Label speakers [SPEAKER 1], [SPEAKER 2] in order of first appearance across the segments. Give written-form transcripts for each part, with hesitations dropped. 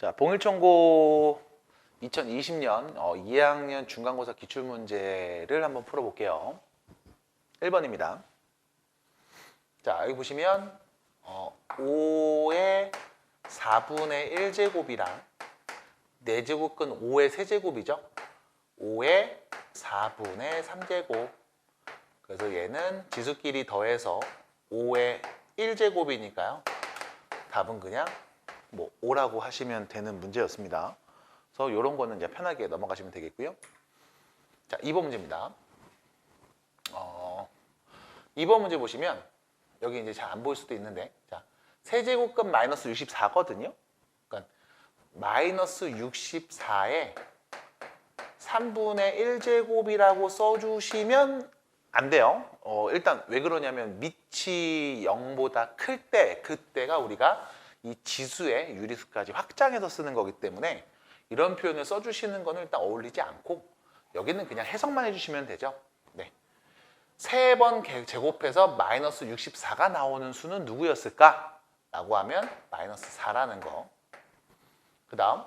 [SPEAKER 1] 자, 봉일청고 2020년 2학년 중간고사 기출문제를 한번 풀어볼게요. 1번입니다. 자, 여기 보시면 5의 4분의 1제곱이랑 4제곱근 5의 세제곱이죠. 5의 4분의 3제곱. 그래서 얘는 지수끼리 더해서 5의 1제곱이니까요. 답은 그냥 5라고 하시면 되는 문제였습니다. 그래서 이런 거는 이제 편하게 넘어가시면 되겠고요. 자, 2번 문제입니다. 2번 문제 보시면 여기 이제 잘 안 보일 수도 있는데, 자, 세제곱근 마이너스 64거든요. 그러니까 마이너스 64에 3분의 1제곱이라고 써주시면 안 돼요. 일단 왜 그러냐면 밑이 0보다 클 때, 그때가 우리가 이 지수의 유리수까지 확장해서 쓰는 거기 때문에 이런 표현을 써주시는 거는 일단 어울리지 않고 여기는 그냥 해석만 해주시면 되죠. 네. 3번 제곱해서 마이너스 64가 나오는 수는 누구였을까? 라고 하면 마이너스 4라는 거. 그 다음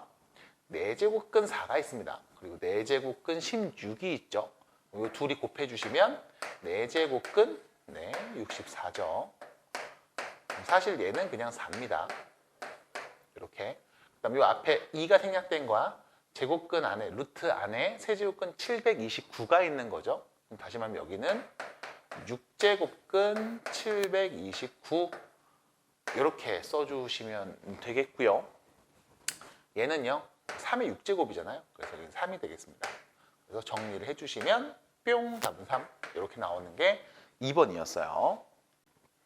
[SPEAKER 1] 4제곱근 4가 있습니다. 그리고 4제곱근 16이 있죠. 이 둘이 곱해주시면 4제곱근 64죠. 사실 얘는 그냥 4입니다. 이렇게. 그다음 이 앞에 2가 생략된 거야. 제곱근 안에, 루트 안에 세제곱근 729가 있는 거죠. 그럼 다시 말하면 여기는 6제곱근 729 이렇게 써주시면 되겠고요. 얘는요 3의 6제곱이잖아요. 그래서 여기는 3이 되겠습니다. 그래서 정리를 해주시면 뿅 답은 3 이렇게 나오는 게 2번이었어요.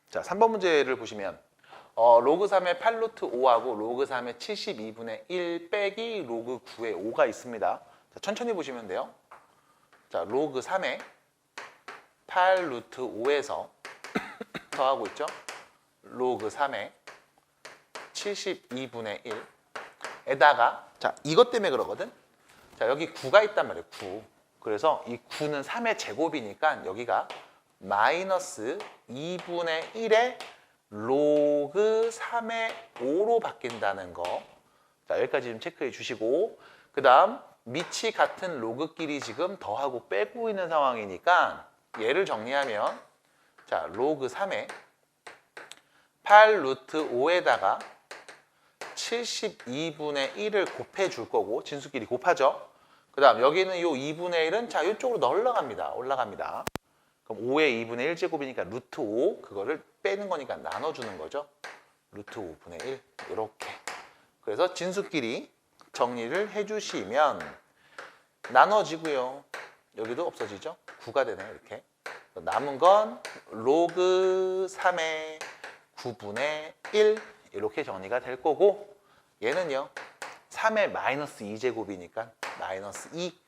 [SPEAKER 1] 자, 3번 문제를 보시면 로그 3의 8루트 5하고 로그 3의 72분의 1 빼기 로그 9의 5가 있습니다. 자, 천천히 보시면 돼요. 자, 로그 3의 8루트 5에서 더하고 있죠. 로그 3의 72분의 1에다가 자, 이것 때문에 그러거든. 자, 여기 9가 있단 말이에요. 9. 그래서 이 9는 3의 제곱이니까 여기가 마이너스 2분의 1에 로그 3의 5로 바뀐다는 거. 자, 여기까지 좀 체크해 주시고 그 다음 밑이 같은 로그끼리 지금 더하고 빼고 있는 상황이니까 얘를 정리하면 자, 로그 3의 8 루트 5에다가 72분의 1을 곱해 줄 거고 진수끼리 곱하죠. 그 다음 여기는 이 2분의 1은 자, 이쪽으로 올라갑니다. 그럼 5의 2분의 1제곱이니까 루트 5 그거를 빼는 거니까 나눠주는 거죠. 루트 5분의 1 이렇게. 그래서 진수끼리 정리를 해주시면 나눠지고요. 여기도 없어지죠. 9가 되네요. 이렇게. 남은 건 로그 3의 9분의 1 이렇게 정리가 될 거고 얘는요 3의 마이너스 2제곱이니까 마이너스 2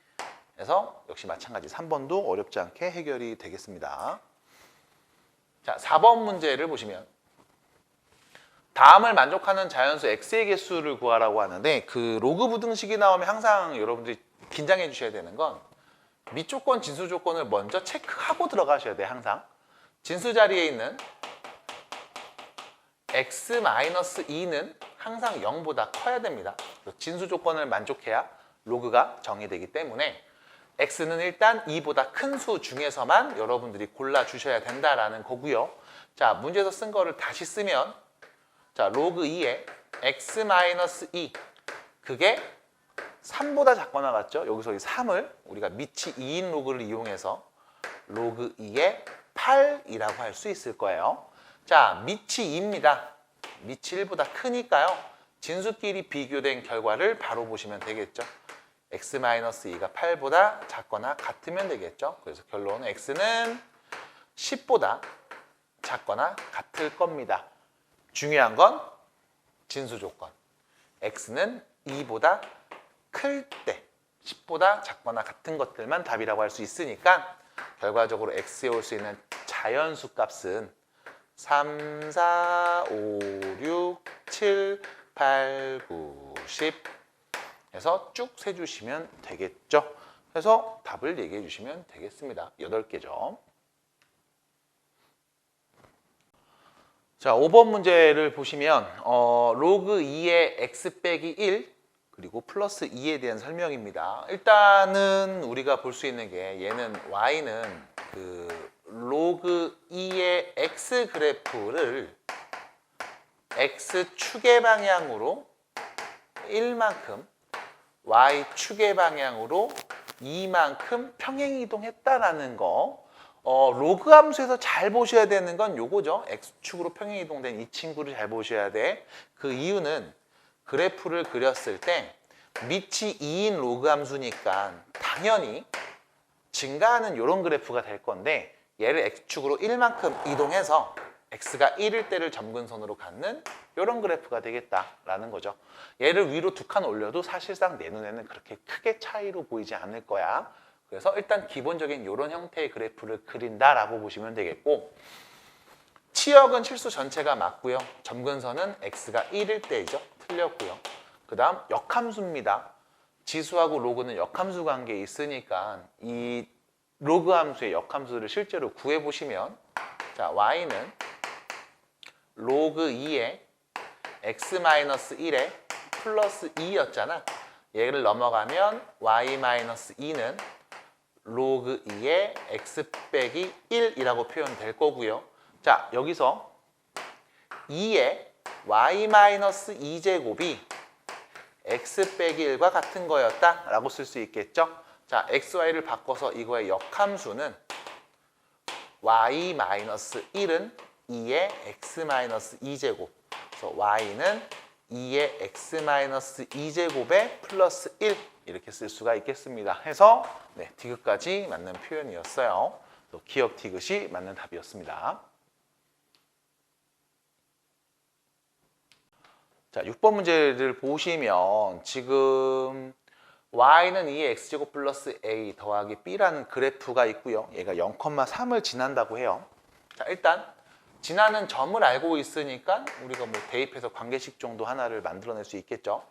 [SPEAKER 1] 그래서 역시 마찬가지 3번도 어렵지 않게 해결이 되겠습니다. 자, 4번 문제를 보시면 다음을 만족하는 자연수 x의 개수를 구하라고 하는데 그 로그 부등식이 나오면 항상 여러분들이 긴장해 주셔야 되는 건 밑조건, 진수 조건을 먼저 체크하고 들어가셔야 돼요. 항상 진수 자리에 있는 x-2는 항상 0보다 커야 됩니다. 진수 조건을 만족해야 로그가 정의되기 때문에 x는 일단 2보다 큰 수 중에서만 여러분들이 골라주셔야 된다라는 거고요. 자, 문제에서 쓴 거를 다시 쓰면 자, 로그 2의 x-2 그게 3보다 작거나 같죠? 여기서 이 3을 우리가 밑이 2인 로그를 이용해서 로그 2의 8이라고 할 수 있을 거예요. 자, 밑이 2입니다. 밑이 1보다 크니까요. 진수끼리 비교된 결과를 바로 보시면 되겠죠. x-2가 8보다 작거나 같으면 되겠죠. 그래서 결론은 x는 10보다 작거나 같을 겁니다. 중요한 건 진수 조건. x는 2보다 클 때 10보다 작거나 같은 것들만 답이라고 할 수 있으니까 결과적으로 x에 올 수 있는 자연수 값은 3, 4, 5, 6, 7, 8, 9, 10 해서 쭉 세주시면 되겠죠. 그래서 답을 얘기해 주시면 되겠습니다. 8개죠. 자, 5번 문제를 보시면 로그 2의 x 빼기 1 그리고 플러스 2에 대한 설명입니다. 일단은 우리가 볼 수 있는 게 얘는 y는 그 로그 2의 x 그래프를 x축의 방향으로 1만큼 y축의 방향으로 2만큼 평행이동했다라는 거. 로그 함수에서 잘 보셔야 되는 건 요거죠. x축으로 평행이동된 이 친구를 잘 보셔야 돼. 그 이유는 그래프를 그렸을 때 밑이 2인 로그 함수니까 당연히 증가하는 이런 그래프가 될 건데 얘를 x축으로 1만큼 이동해서 x가 1일 때를 점근선으로 갖는 이런 그래프가 되겠다라는 거죠. 얘를 위로 두 칸 올려도 사실상 내 눈에는 그렇게 크게 차이로 보이지 않을 거야. 그래서 일단 기본적인 이런 형태의 그래프를 그린다라고 보시면 되겠고, 치역은 실수 전체가 맞고요. 점근선은 x가 1일 때이죠. 틀렸고요. 그 다음 역함수입니다. 지수하고 로그는 역함수 관계에 있으니까 이 로그 함수의 역함수를 실제로 구해보시면, 자, y는 로그 2의 x-1에 플러스 2였잖아. 얘를 넘어가면 y-2는 로그 2의 x 빼기 1이라고 표현될 거고요. 자, 여기서 2의 y-2제곱이 x 빼기 1과 같은 거였다라고 쓸 수 있겠죠. 자, xy를 바꿔서 이거의 역함수는 y-1은 2의 x-2제곱. 그래서 y는 2의 x-2제곱에 플러스 1 이렇게 쓸 수가 있겠습니다. 해서 네, 디귿까지 맞는 표현이었어요. 또 기역 디귿이 맞는 답이었습니다. 자, 6번 문제를 보시면 지금 y는 2의 x제곱 플러스 a 더하기 b라는 그래프가 있고요. 얘가 0,3을 지난다고 해요. 자, 일단 지나는 점을 알고 있으니까 우리가 뭐 대입해서 관계식 정도 하나를 만들어낼 수 있겠죠.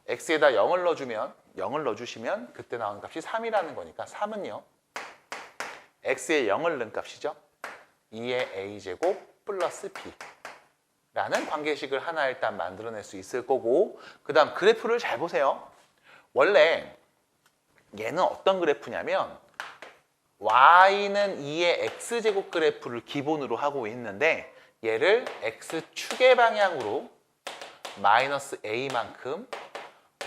[SPEAKER 1] x에다 0을 넣어주시면 그때 나오는 값이 3이라는 거니까 3은요. x에 0을 넣은 값이죠. 2의 a제곱 플러스 b 라는 관계식을 하나 일단 만들어낼 수 있을 거고, 그 다음 그래프를 잘 보세요. 원래 얘는 어떤 그래프냐면 y는 2의 x제곱 그래프를 기본으로 하고 있는데 얘를 x축의 방향으로 마이너스 a만큼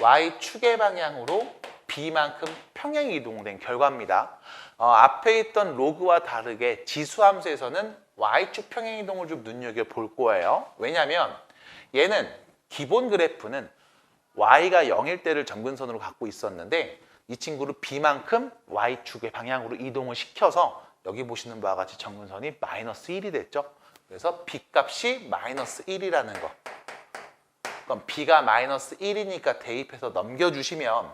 [SPEAKER 1] y축의 방향으로 b만큼 평행 이동된 결과입니다. 앞에 있던 로그와 다르게 지수함수에서는 y축 평행 이동을 좀 눈여겨볼 거예요. 왜냐하면 얘는 기본 그래프는 y가 0일 때를 점근선으로 갖고 있었는데 이 친구를 b만큼 y축의 방향으로 이동을 시켜서 여기 보시는 바와 같이 점근선이 마이너스 1이 됐죠. 그래서 b 값이 마이너스 1이라는 거. 그럼 b가 마이너스 1이니까 대입해서 넘겨주시면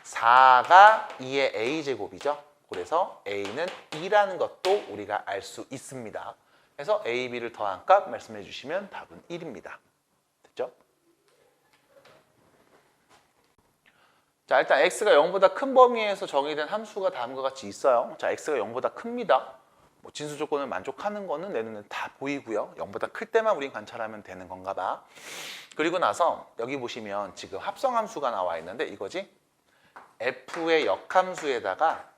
[SPEAKER 1] 4가 2의 a제곱이죠. 그래서 a는 2라는 것도 우리가 알 수 있습니다. 그래서 a, b를 더한 값 말씀해 주시면 답은 1입니다. 됐죠? 자, 일단 x가 0보다 큰 범위에서 정의된 함수가 다음과 같이 있어요. 자, x가 0보다 큽니다. 뭐 진수 조건을 만족하는 거는 내 눈에 다 보이고요. 0보다 클 때만 우린 관찰하면 되는 건가 봐. 그리고 나서 여기 보시면 지금 합성함수가 나와 있는데 이거지? f의 역함수에다가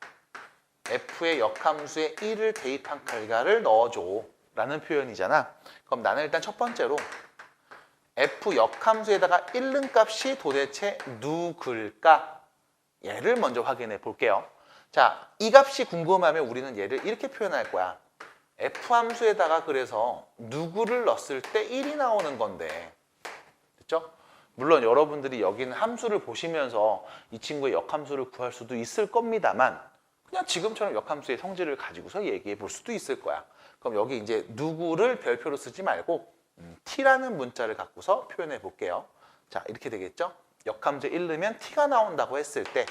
[SPEAKER 1] f의 역함수에 1을 대입한 결과를 넣어줘 라는 표현이잖아. 그럼 나는 일단 첫 번째로 f 역함수에다가 1는 값이 도대체 누굴까? 얘를 먼저 확인해 볼게요. 자, 이 값이 궁금하면 우리는 얘를 이렇게 표현할 거야. f 함수에다가 그래서 누구를 넣었을 때 1이 나오는 건데, 됐죠? 물론 여러분들이 여기는 함수를 보시면서 이 친구의 역함수를 구할 수도 있을 겁니다만 그냥 지금처럼 역함수의 성질을 가지고서 얘기해 볼 수도 있을 거야. 그럼 여기 이제 누구를 별표로 쓰지 말고 t라는 문자를 갖고서 표현해 볼게요. 자, 이렇게 되겠죠? 역함수에 1 넣으면 t가 나온다고 했을 때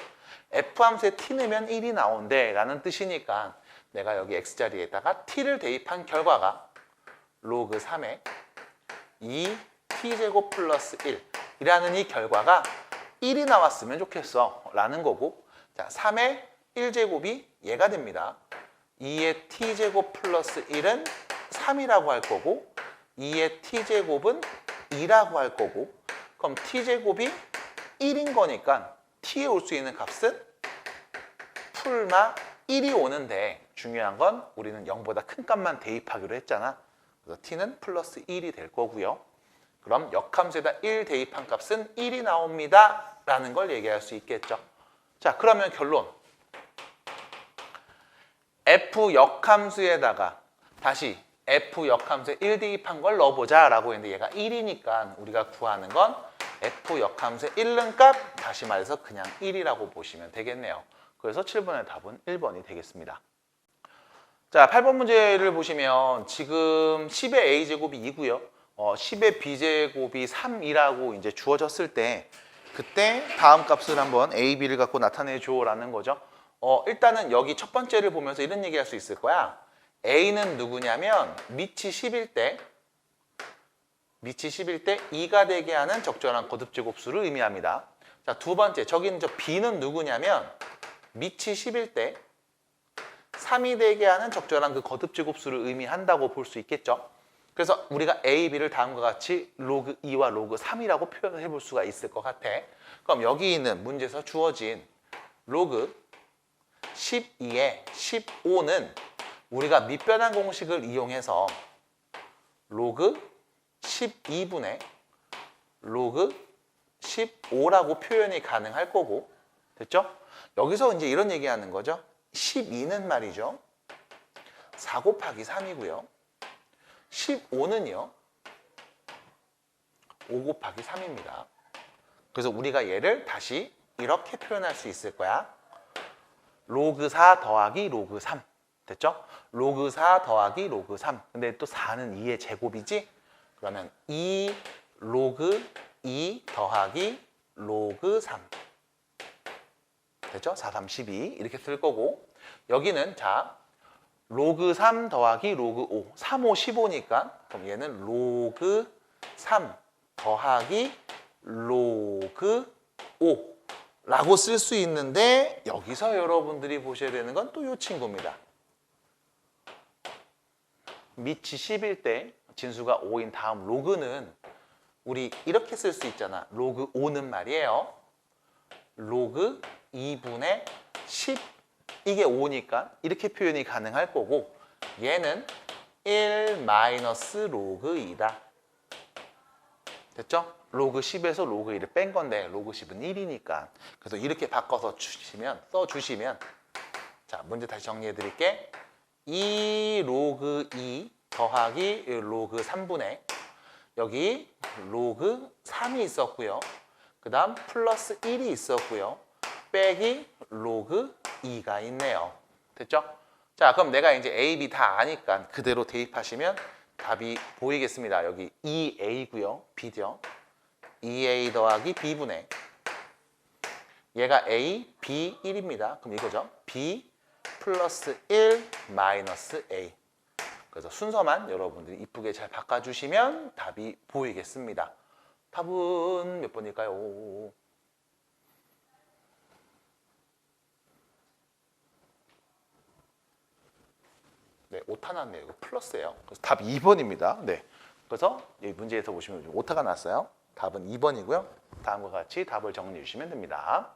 [SPEAKER 1] f함수에 t 넣으면 1이 나온대 라는 뜻이니까 내가 여기 x자리에다가 t를 대입한 결과가 로그 3의 2t제곱 플러스 1 이라는 이 결과가 1이 나왔으면 좋겠어 라는 거고, 자, 3의 1제곱이 얘가 됩니다. 2의 t제곱 플러스 1은 3이라고 할 거고, 2의 t제곱은 2라고 할 거고, 그럼 t제곱이 1인 거니까 t에 올 수 있는 값은 풀마 1이 오는데, 중요한 건 우리는 0보다 큰 값만 대입하기로 했잖아. 그래서 t는 플러스 1이 될 거고요. 그럼 역함수에다 1 대입한 값은 1이 나옵니다 라는 걸 얘기할 수 있겠죠. 자, 그러면 결론. f 역함수에다가 다시 f 역함수에 1 대입한 걸 넣어보자 라고 했는데, 얘가 1이니까 우리가 구하는 건 f 역함수의 1는 다시 말해서 그냥 1이라고 보시면 되겠네요. 그래서 7번의 답은 1번이 되겠습니다. 자, 8번 문제를 보시면 지금 10의 a제곱이 2고요. 10의 b제곱이 3이라고 이제 주어졌을 때, 그때 다음 값을 한번 a, b를 갖고 나타내 줘라는 거죠. 일단은 여기 첫 번째를 보면서 이런 얘기할 수 있을 거야. a는 누구냐면 밑이 10일 때 2가 되게 하는 적절한 거듭제곱수를 의미합니다. 자, 두 번째, 저기는 저 b는 누구냐면 밑이 10일 때 3이 되게 하는 적절한 그 거듭제곱수를 의미한다고 볼 수 있겠죠. 그래서 우리가 a, b를 다음과 같이 로그 2와 로그 3이라고 표현해 볼 수가 있을 것 같아. 그럼 여기 있는 문제에서 주어진 로그 12에 15는 우리가 밑변환 공식을 이용해서 로그 12분의 로그 15라고 표현이 가능할 거고, 됐죠? 여기서 이제 이런 얘기하는 거죠. 12는 말이죠, 4 곱하기 3이고요. 15는요, 5 곱하기 3입니다. 그래서 우리가 얘를 다시 이렇게 표현할 수 있을 거야. 로그 4 더하기 로그 3. 됐죠? 로그 4 더하기 로그 3. 근데 또 4는 2의 제곱이지? 그러면 2 로그 2 더하기 로그 3. 됐죠? 4, 3, 12 이렇게 쓸 거고, 여기는 자 로그 3 더하기 로그 5. 3, 5, 15니까 그럼 얘는 로그 3 더하기 로그 5 라고 쓸 수 있는데, 여기서 여러분들이 보셔야 되는 건 또 이 친구입니다. 밑이 10일 때 진수가 5인 다음 로그는 우리 이렇게 쓸 수 있잖아. 로그 5는 말이에요, 로그 2분의 10, 이게 5니까 이렇게 표현이 가능할 거고, 얘는 1 마이너스 로그 2다. 됐죠? 로그 10에서 로그 1을 뺀 건데 로그 10은 1이니까. 그래서 이렇게 바꿔서 써주시면, 자, 문제 다시 정리해 드릴게. 2 로그 2 더하기 로그 3분의 여기 로그 3이 있었고요. 그 다음 플러스 1이 있었고요. 빼기 로그 2가 있네요. 됐죠? 자, 그럼 내가 이제 A, B 다 아니까 그대로 대입하시면 답이 보이겠습니다. 여기 2A고요. B죠. 2A 더하기 B분의 얘가 A, B 1입니다. 그럼 이거죠. B 플러스 1 마이너스 A. 그래서 순서만 여러분들이 이쁘게 잘 바꿔주시면 답이 보이겠습니다. 답은 몇 번일까요? 네, 오타 났네요. 이거 플러스예요. 그래서 답 2번입니다. 네. 그래서 이 문제에서 보시면 오타가 났어요. 답은 2번이고요. 다음과 같이 답을 정리해 주시면 됩니다.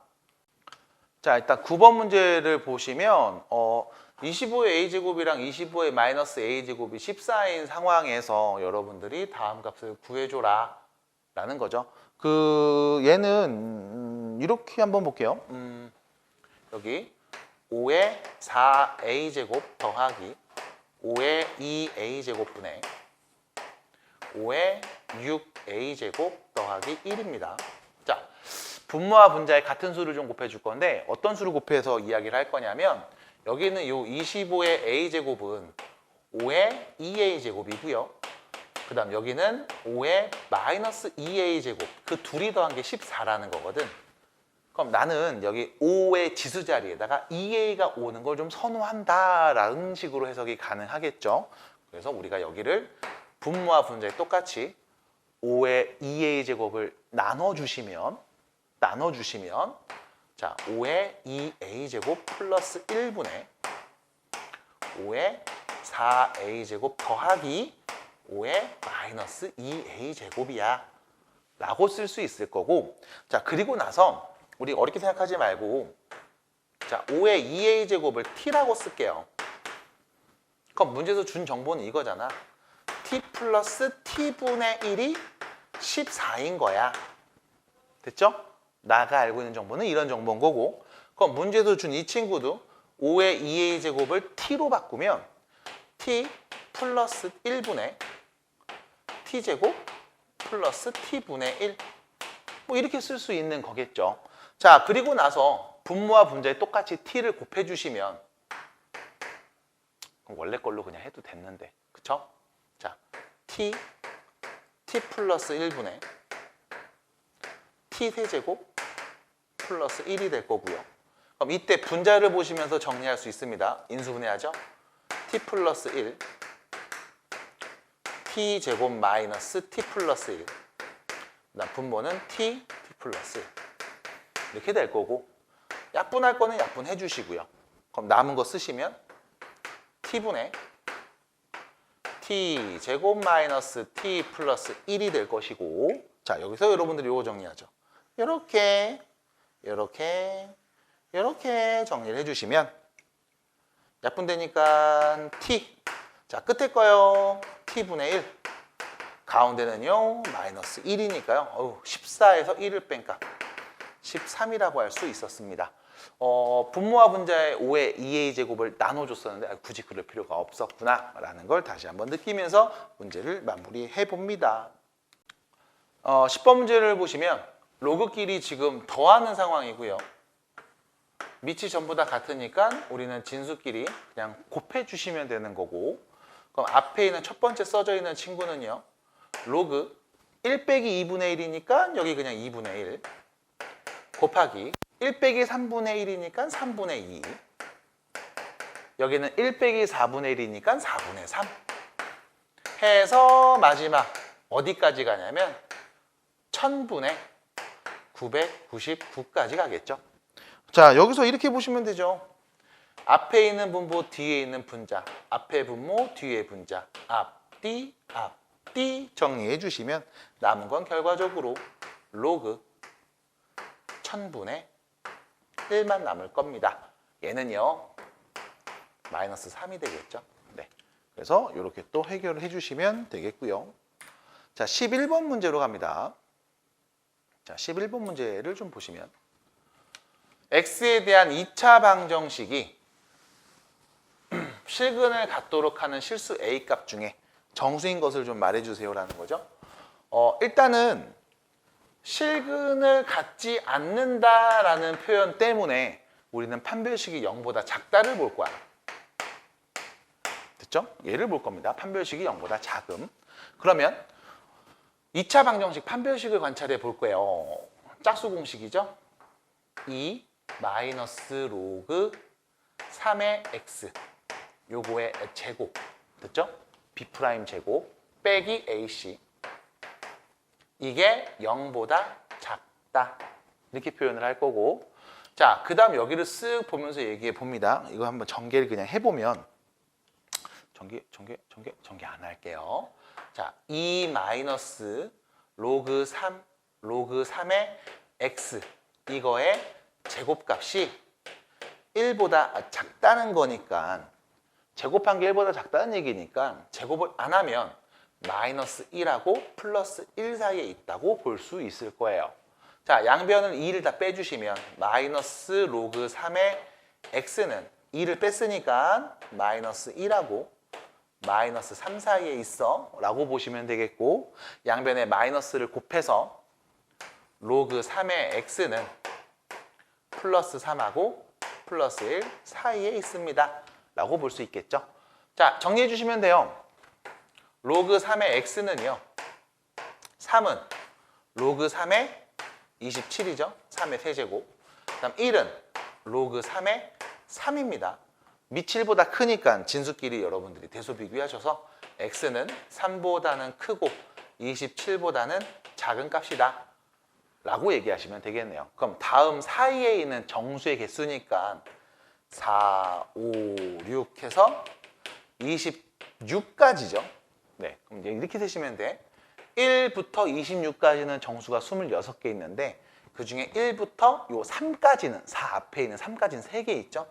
[SPEAKER 1] 자, 일단 9번 문제를 보시면 25의 a제곱이랑 25의 마이너스 a제곱이 14인 상황에서 여러분들이 다음 값을 구해줘라 라는 거죠. 얘는 이렇게 한번 볼게요. 여기 5의 4a제곱 더하기 5의 2a제곱분의 5의 6a제곱 더하기 1입니다. 자, 분모와 분자의 같은 수를 좀 곱해줄 건데 어떤 수를 곱해서 이야기를 할 거냐면, 여기는 이 25의 a제곱은 5의 2a제곱이고요. 그 다음 여기는 5의 마이너스 2a제곱, 그 둘이 더한 게 14라는 거거든. 그럼 나는 여기 5의 지수 자리에다가 2a가 오는 걸 좀 선호한다라는 식으로 해석이 가능하겠죠. 그래서 우리가 여기를 분모와 분자에 똑같이 5의 2a제곱을 나눠주시면 자, 5의 2a제곱 플러스 1분의 5의 4a제곱 더하기 5의 마이너스 2a 제곱이야 라고 쓸 수 있을 거고, 자 그리고 나서 우리 어렵게 생각하지 말고 자 5의 2a 제곱을 t라고 쓸게요. 그럼 문제에서 준 정보는 이거잖아. t 플러스 t분의 1이 14인 거야. 됐죠? 나가 알고 있는 정보는 이런 정보인 거고, 그럼 문제에서 준 이 친구도 5의 2a 제곱을 t로 바꾸면 t 플러스 1분의 t제곱 플러스 t분의 1 뭐 이렇게 쓸 수 있는 거겠죠. 자 그리고 나서 분모와 분자에 똑같이 t를 곱해주시면 원래 걸로 그냥 해도 됐는데 그쵸? 자 t 플러스 1분의 t 세제곱 플러스 1이 될 거고요. 그럼 이때 분자를 보시면서 정리할 수 있습니다. 인수분해하죠. t 플러스 1 t 제곱 마이너스 t 플러스 1 그다음 분모는 t 플러스 1 이렇게 될 거고, 약분할 거는 약분해 주시고요. 그럼 남은 거 쓰시면 t분의 t 제곱 마이너스 t 플러스 1이 될 것이고, 자 여기서 여러분들이 이거 정리하죠. 이렇게 정리를 해주시면 약분되니까 t, 자 끝에 거요 t분의 1, 가운데는요 마이너스 1이니까요 14에서 1을 뺀 값 13이라고 할 수 있었습니다. 분모와 분자의 5의 2a 제곱을 나눠줬었는데 굳이 그럴 필요가 없었구나 라는 걸 다시 한번 느끼면서 문제를 마무리해 봅니다. 10번 문제를 보시면 로그끼리 지금 더하는 상황이고요. 밑이 전부 다 같으니까 우리는 진수끼리 그냥 곱해주시면 되는 거고, 그럼 앞에 있는 첫 번째 써져 있는 친구는요 로그 1 빼기 2분의 1이니까 여기 그냥 2분의 1 곱하기 1 빼기 3분의 1이니까 3분의 2, 여기는 1 빼기 4분의 1이니까 4분의 3 해서 마지막 어디까지 가냐면 1000분의 999까지 가겠죠. 자 여기서 이렇게 보시면 되죠. 앞에 있는 분모, 뒤에 있는 분자, 앞에 분모, 뒤에 분자, 앞뒤, 앞뒤 정리해 주시면 남은 건 결과적으로 로그 1000분의 1만 남을 겁니다. 얘는요 마이너스 3이 되겠죠. 네. 그래서 이렇게 또 해결을 해주시면 되겠고요. 자 11번 문제로 갑니다. 자 11번 문제를 좀 보시면 x에 대한 2차 방정식이 실근을 갖도록 하는 실수 a 값 중에 정수인 것을 좀 말해주세요라는 거죠. 일단은 실근을 갖지 않는다라는 표현 때문에 우리는 판별식이 0보다 작다를 볼 거야. 됐죠? 얘를 볼 겁니다. 판별식이 0보다 작음. 그러면 2차 방정식 판별식을 관찰해 볼 거예요. 짝수 공식이죠? 2 마이너스 로그 3의 x 요거의 제곱 됐죠? b 프라임 제곱 빼기 ac 이게 0보다 작다 이렇게 표현을 할 거고, 자 그 다음 여기를 쓱 보면서 얘기해 봅니다. 이거 한번 전개를 그냥 해보면 전개 안 할게요. 자 2 마이너스 로그 3의 x 이거의 제곱값이 1보다 작다는 거니까, 제곱한 게 1보다 작다는 얘기니까 제곱을 안 하면 마이너스 1하고 플러스 1 사이에 있다고 볼 수 있을 거예요. 자 양변을 2를 다 빼주시면 마이너스 로그 3의 x는 2를 뺐으니까 마이너스 1하고 마이너스 3 사이에 있어 라고 보시면 되겠고, 양변에 마이너스를 곱해서 로그 3의 x는 플러스 3하고 플러스 1 사이에 있습니다 라고 볼 수 있겠죠. 자 정리해 주시면 돼요. 로그 3의 x는요 3은 로그 3의 27이죠. 3의 세제곱. 그 다음 1은 로그 3의 3입니다. 밑 7보다 크니까 진수끼리 여러분들이 대소 비교하셔서 x는 3보다는 크고 27보다는 작은 값이다 라고 얘기하시면 되겠네요. 그럼 다음 사이에 있는 정수의 개수니까 4, 5, 6 해서 26까지죠. 네, 그럼 이제 이렇게 되시면 돼. 1부터 26까지는 정수가 26개 있는데 그 중에 1부터 요 3까지는 4 앞에 있는 3까지는 3개 있죠.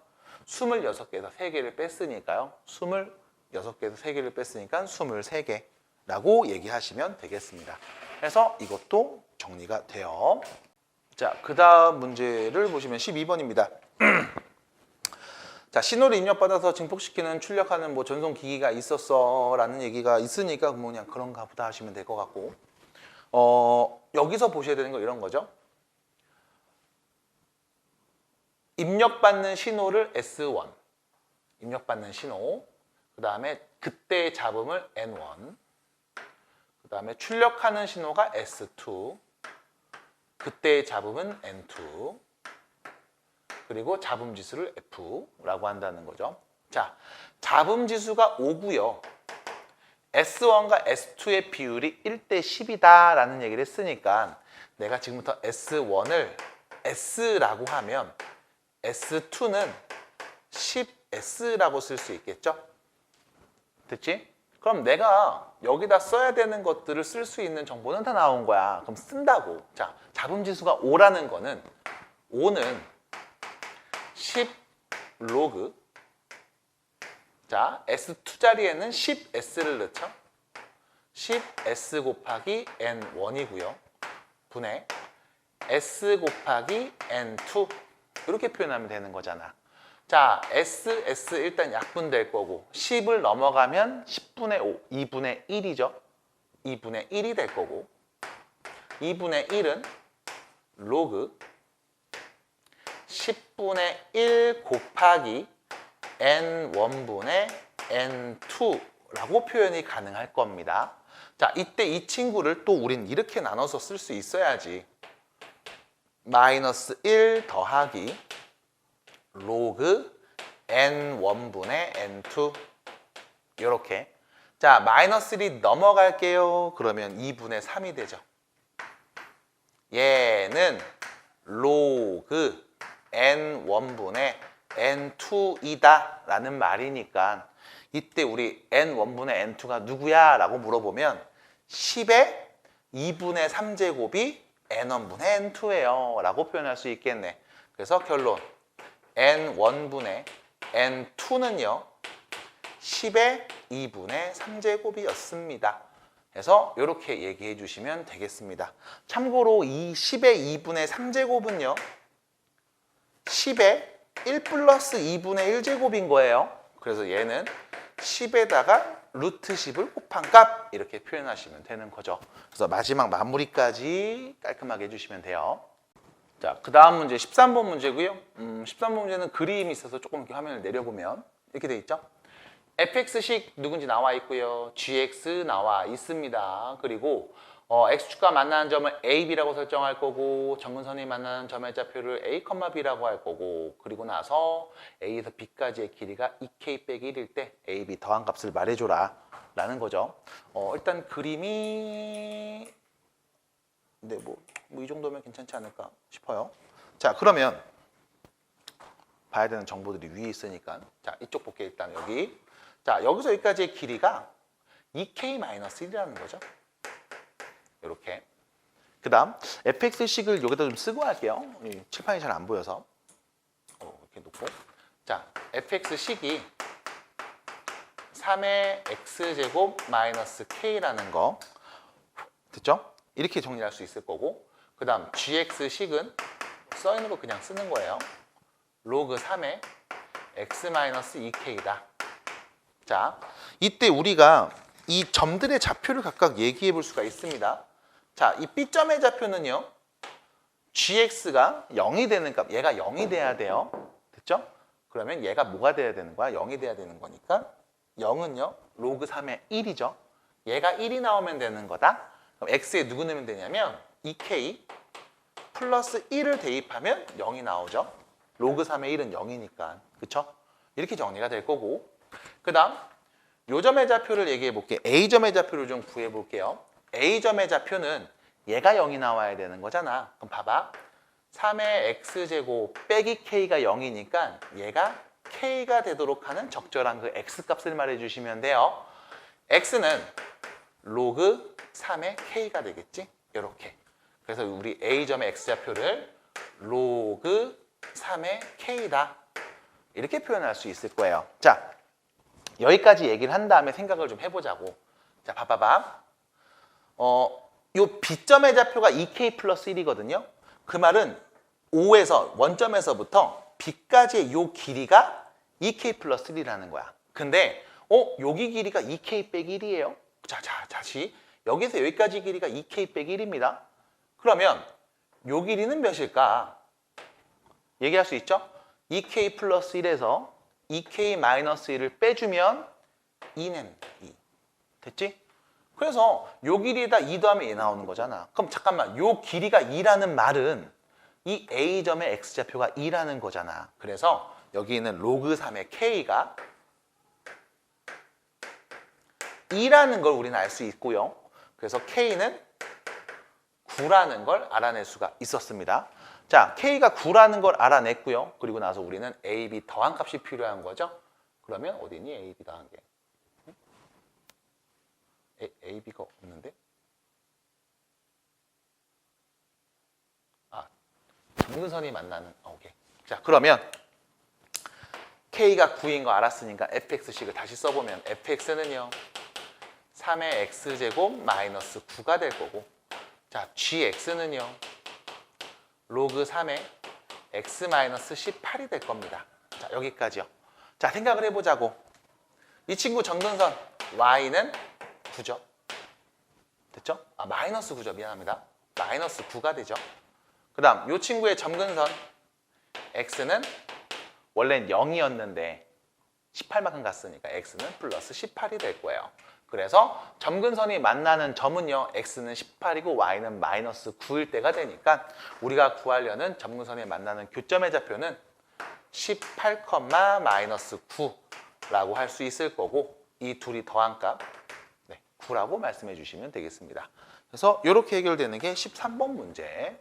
[SPEAKER 1] 26개에서 3개를 뺐으니까요. 26개에서 3개를 뺐으니까 23개라고 얘기하시면 되겠습니다. 그래서 이것도 정리가 돼요. 자, 그 다음 문제를 보시면 12번입니다. 자, 신호를 입력받아서 증폭시키는 출력하는 뭐 전송기기가 있었어 라는 얘기가 있으니까 뭐 그냥 그런가 보다 하시면 될 것 같고, 여기서 보셔야 되는 거 이런 거죠. 입력받는 신호를 S1, 입력받는 신호, 그 다음에 그때의 잡음을 N1, 그 다음에 출력하는 신호가 S2, 그때의 잡음은 N2, 그리고 잡음 지수를 F라고 한다는 거죠. 자, 잡음 지수가 5고요. S1과 S2의 비율이 1대 10이다 라는 얘기를 했으니까 내가 지금부터 S1을 S라고 하면 S2는 10S라고 쓸 수 있겠죠? 됐지? 그럼 내가 여기다 써야 되는 것들을 쓸 수 있는 정보는 다 나온 거야. 그럼 쓴다고. 자, 잡음 지수가 5라는 거는 5는 10 로그, 자, S2 자리에는 10S를 넣죠. 10S 곱하기 N1이고요. 분의 S 곱하기 N2 이렇게 표현하면 되는 거잖아. 자, S 일단 약분될 거고 10을 넘어가면 10분의 5, 2분의 1이죠. 2분의 1이 될 거고 2분의 1은 로그 10분의 1 곱하기 N1분의 N2라고 표현이 가능할 겁니다. 자, 이때 이 친구를 또 우린 이렇게 나눠서 쓸 수 있어야지. 마이너스 1 더하기 로그 N1분의 N2 이렇게. 자, 마이너스 1이 넘어갈게요. 그러면 2분의 3이 되죠. 얘는 로그 N1분의 N2이다 라는 말이니까 이때 우리 N1분의 N2가 누구야? 라고 물어보면 10의 2분의 3제곱이 N1분의 N2예요 라고 표현할 수 있겠네. 그래서 결론 N1분의 N2는요 10의 2분의 3제곱이었습니다. 그래서 이렇게 얘기해 주시면 되겠습니다. 참고로 이 10의 2분의 3제곱은요 10의 1 플러스 2분의 1제곱인 거예요. 그래서 얘는 10에다가 루트 10을 곱한 값 이렇게 표현하시면 되는 거죠. 그래서 마지막 마무리까지 깔끔하게 해주시면 돼요. 자, 그 다음 문제 13번 문제고요. 13번 문제는 그림이 있어서 조금 이렇게 화면을 내려보면 이렇게 돼 있죠. fx식 누군지 나와 있고요. gx 나와 있습니다. 그리고 x축과 만나는 점을 a, b라고 설정할 거고 점근선이 만나는 점의 좌표를 a, b라고 할 거고 그리고 나서 a에서 b까지의 길이가 2k 빼기 1일 때 a, b 더한 값을 말해줘라 라는 거죠. 일단 그림이 네, 이 정도면 괜찮지 않을까 싶어요. 자, 그러면 봐야 되는 정보들이 위에 있으니까 자, 이쪽 볼게요. 일단 여기. 자, 여기서 여기까지의 길이가 2k-1이라는 거죠. 이렇게. 그 다음 fx식을 여기다 좀 쓰고 할게요. 칠판이 잘 안 보여서 이렇게 놓고. 자, fx식이 3의 x제곱 마이너스 k라는 거 됐죠? 이렇게 정리할 수 있을 거고 그 다음 gx식은 써있는 거 그냥 쓰는 거예요. 로그 3의 x 마이너스 2k다. 자, 이때 우리가 이 점들의 좌표를 각각 얘기해 볼 수가 있습니다. 자, 이 B점의 좌표는요. gx가 0이 되는 값, 얘가 0이 돼야 돼요. 됐죠? 그러면 얘가 뭐가 돼야 되는 거야? 0이 돼야 되는 거니까 0은요. 로그 3의 1이죠. 얘가 1이 나오면 되는 거다. 그럼 x에 누구 넣으면 되냐면 2k 플러스 1을 대입하면 0이 나오죠. 로그 3의 1은 0이니까. 그쵸? 이렇게 정리가 될 거고 그 다음 요 점의 좌표를 얘기해 볼게요. A점의 좌표를 좀 구해 볼게요. A점의 좌표는 얘가 0이 나와야 되는 거잖아. 그럼 봐봐. 3의 x제곱 빼기 k가 0이니까 얘가 k가 되도록 하는 적절한 그 x값을 말해 주시면 돼요. x는 로그 3의 k가 되겠지? 이렇게. 그래서 우리 A점의 x좌표를 로그 3의 k다. 이렇게 표현할 수 있을 거예요. 자, 여기까지 얘기를 한 다음에 생각을 좀 해보자고. 자, 봐봐봐. 요 B점의 좌표가 2k 플러스 1이거든요. 그 말은 O에서, 원점에서부터 B까지의 요 길이가 2k 플러스 1이라는 거야. 근데 여기 길이가 2k 빼기 1이에요. 자, 다시. 여기서 여기까지 길이가 2k 빼기 1입니다. 그러면 요 길이는 몇일까? 얘기할 수 있죠? 2k 플러스 1에서 2k 마이너스 1을 빼주면 2는 2. 됐지? 그래서 요 길이에다 2 더하면 얘 나오는 거잖아. 그럼 잠깐만, 요 길이가 2라는 말은 이 A점의 X좌표가 2라는 거잖아. 그래서 여기 있는 로그 3의 K가 2라는 걸 우리는 알 수 있고요. 그래서 K는 9라는 걸 알아낼 수가 있었습니다. 자, K가 9라는 걸 알아냈고요. 그리고 나서 우리는 A, B 더한 값이 필요한 거죠. 그러면 어디니? A, B 더한 게. A, B가 없는데? 점근선이 만나는, 오케이. 자, 그러면 K가 9인 거 알았으니까 fx식을 다시 써보면 fx는요 3의 x제곱 마이너스 9가 될 거고, 자, gx는요 로그 3의 x 마이너스 18이 될 겁니다. 자, 여기까지요. 자, 생각을 해보자고. 이 친구 점근선 y는 9죠. 됐죠? 마이너스 9죠. 미안합니다. 마이너스 9가 되죠. 그 다음 이 친구의 점근선 x는 원래는 0이었는데 18만큼 갔으니까 x는 플러스 18이 될 거예요. 그래서 점근선이 만나는 점은요 x는 18이고 y는 마이너스 9일 때가 되니까 우리가 구하려는 점근선이 만나는 교점의 좌표는 18, 마이너스 9라고 할 수 있을 거고, 이 둘이 더한 값 9라고 말씀해 주시면 되겠습니다. 그래서 이렇게 해결되는 게 13번 문제.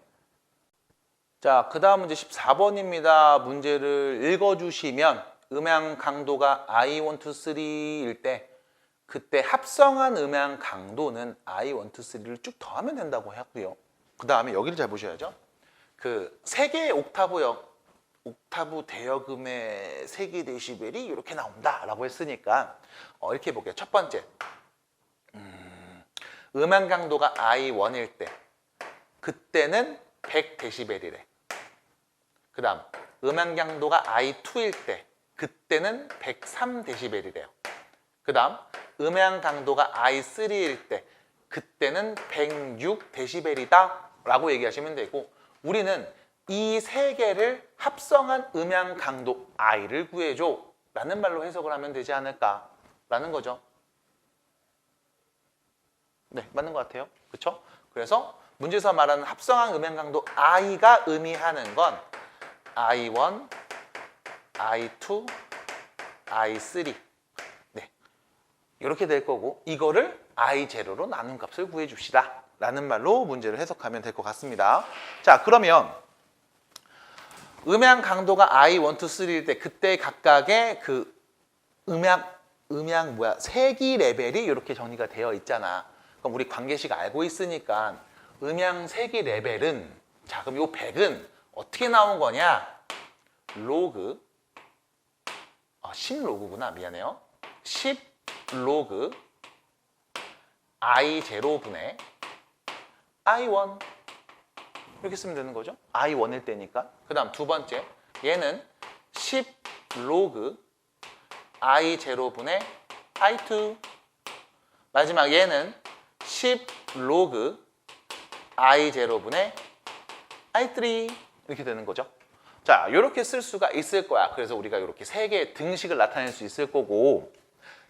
[SPEAKER 1] 자, 그 다음 문제 14번입니다. 문제를 읽어주시면 음향 강도가 I, 1, 2, 3일 때 그때 합성한 음향 강도는 I, 1, 2, 3를 쭉 더하면 된다고 하고요. 그 다음에 여기를 잘 보셔야죠. 그 3개의 옥타브 대여금의 세기 데시벨이 이렇게 나온다라고 했으니까 이렇게 볼게요. 첫 번째, 음향 강도가 I1일 때 그때는 100데시벨이래. 그 다음 음향 강도가 I2일 때 그때는 103데시벨이래요. 그 다음 음향 강도가 I3일 때 그때는 106데시벨이다 라고 얘기하시면 되고, 우리는 이 세 개를 합성한 음향 강도 I를 구해줘 라는 말로 해석을 하면 되지 않을까 라는 거죠. 네, 맞는 것 같아요. 그렇죠? 그래서 문제에서 말하는 합성한 음향 강도 I가 의미하는 건 I1, I2, I3 네, 이렇게 될 거고, 이거를 I0로 나눈 값을 구해줍시다 라는 말로 문제를 해석하면 될 것 같습니다. 자, 그러면 음향 강도가 I, 1, 2, 3일 때 그때 각각의 그 세기 레벨이 이렇게 정리가 되어 있잖아. 그럼 우리 관계식 알고 있으니까 음향 세기 레벨은, 자, 그럼 요 100은 어떻게 나온 거냐? 로그 10로그구나. 미안해요. 10로그 I0분의 I1 이렇게 쓰면 되는 거죠. I1일 때니까. 그 다음 두 번째, 얘는 10로그 I0분의 I2. 마지막 얘는 10로그 I0분의 I3 이렇게 되는 거죠. 자, 이렇게 쓸 수가 있을 거야. 그래서 우리가 이렇게 세 개의 등식을 나타낼 수 있을 거고,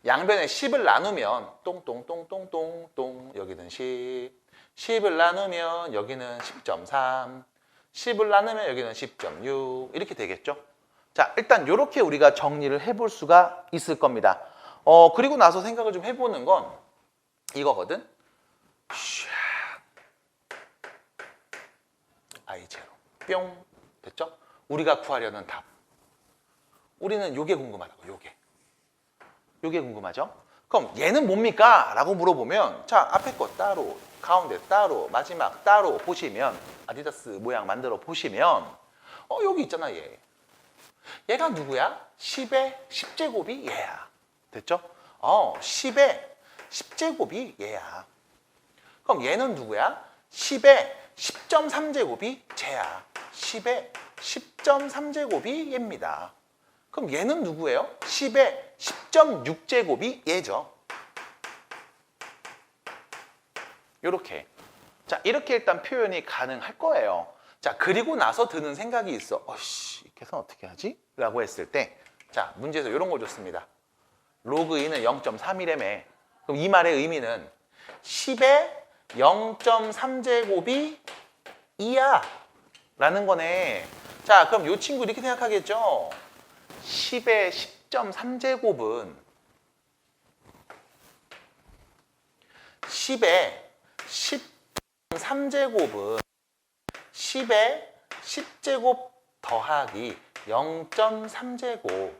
[SPEAKER 1] 양변에 10을 나누면 똥똥똥똥똥똥 여기는 10을 나누면 여기는 10.3, 10을 나누면 여기는 10.6 이렇게 되겠죠. 자, 일단 이렇게 우리가 정리를 해볼 수가 있을 겁니다. 그리고 나서 생각을 좀 해보는 건 이거거든. I0 뿅 됐죠? 우리가 구하려는 답. 우리는 요게 궁금하다고. 요게 궁금하죠? 그럼 얘는 뭡니까? 라고 물어보면 자, 앞에 거 따로, 가운데 따로, 마지막 따로 보시면 아디다스 모양 만들어 보시면 여기 있잖아 얘. 얘가 누구야? 10의 10제곱이 얘야. 됐죠? 10의 10제곱이 얘야. 그럼 얘는 누구야? 10의 10.3제곱이 쟤야. 10의 10.3제곱이 얘입니다. 그럼 얘는 누구예요? 10의 10.6제곱이 얘죠. 요렇게. 자, 이렇게 일단 표현이 가능할 거예요. 자, 그리고 나서 드는 생각이 있어. 이 계산 어떻게 하지? 라고 했을 때, 자, 문제에서 이런 거 줬습니다. 로그 2는 0.3이라며. 그럼 이 말의 의미는 10의 0.3제곱이 2야. 라는 거네. 자, 그럼 이 친구 이렇게 생각하겠죠? 10의 10.3제곱은 10의 10.3제곱은 10의 10제곱 더하기 0.3제곱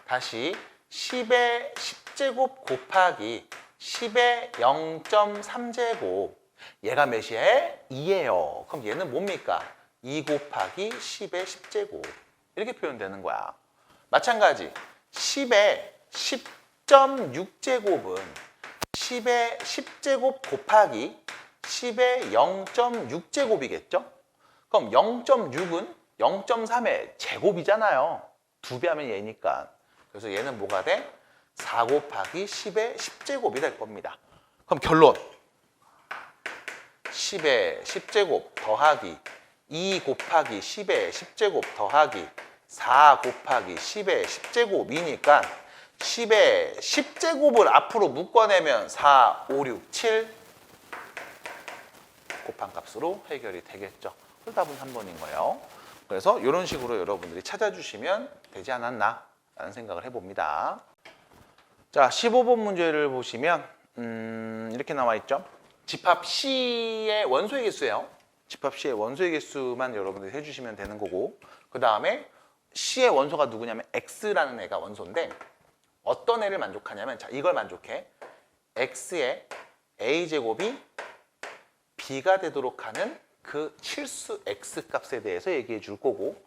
[SPEAKER 1] 다시 10의 10제곱 곱하기 10의 0.3제곱 얘가 몇이에요? 2예요. 그럼 얘는 뭡니까? 2 곱하기 10의 10제곱 이렇게 표현되는 거야. 마찬가지 10의 10.6제곱은 10의 10제곱 곱하기 10의 0.6제곱이겠죠? 그럼 0.6은 0.3의 제곱이잖아요. 2배 하면 얘니까. 그래서 얘는 뭐가 돼? 4 곱하기 10의 10제곱이 될 겁니다. 그럼 결론 10의 10제곱 더하기 2 곱하기 10의 10제곱 더하기 4 곱하기 10의 10제곱이니까 10의 10제곱을 앞으로 묶어내면 4, 5, 6, 7 곱한 값으로 해결이 되겠죠. 그래서 답은 3번인 거예요. 그래서 이런 식으로 여러분들이 찾아주시면 되지 않았나 라는 생각을 해봅니다. 자, 15번 문제를 보시면 이렇게 나와 있죠. 집합 C의 원소의 개수예요. 집합 C의 원소의 개수만 여러분들이 해주시면 되는 거고 그 다음에 C의 원소가 누구냐면 X라는 애가 원소인데 어떤 애를 만족하냐면 자 이걸 만족해. X의 A제곱이 B가 되도록 하는 그 실수 X 값에 대해서 얘기해 줄 거고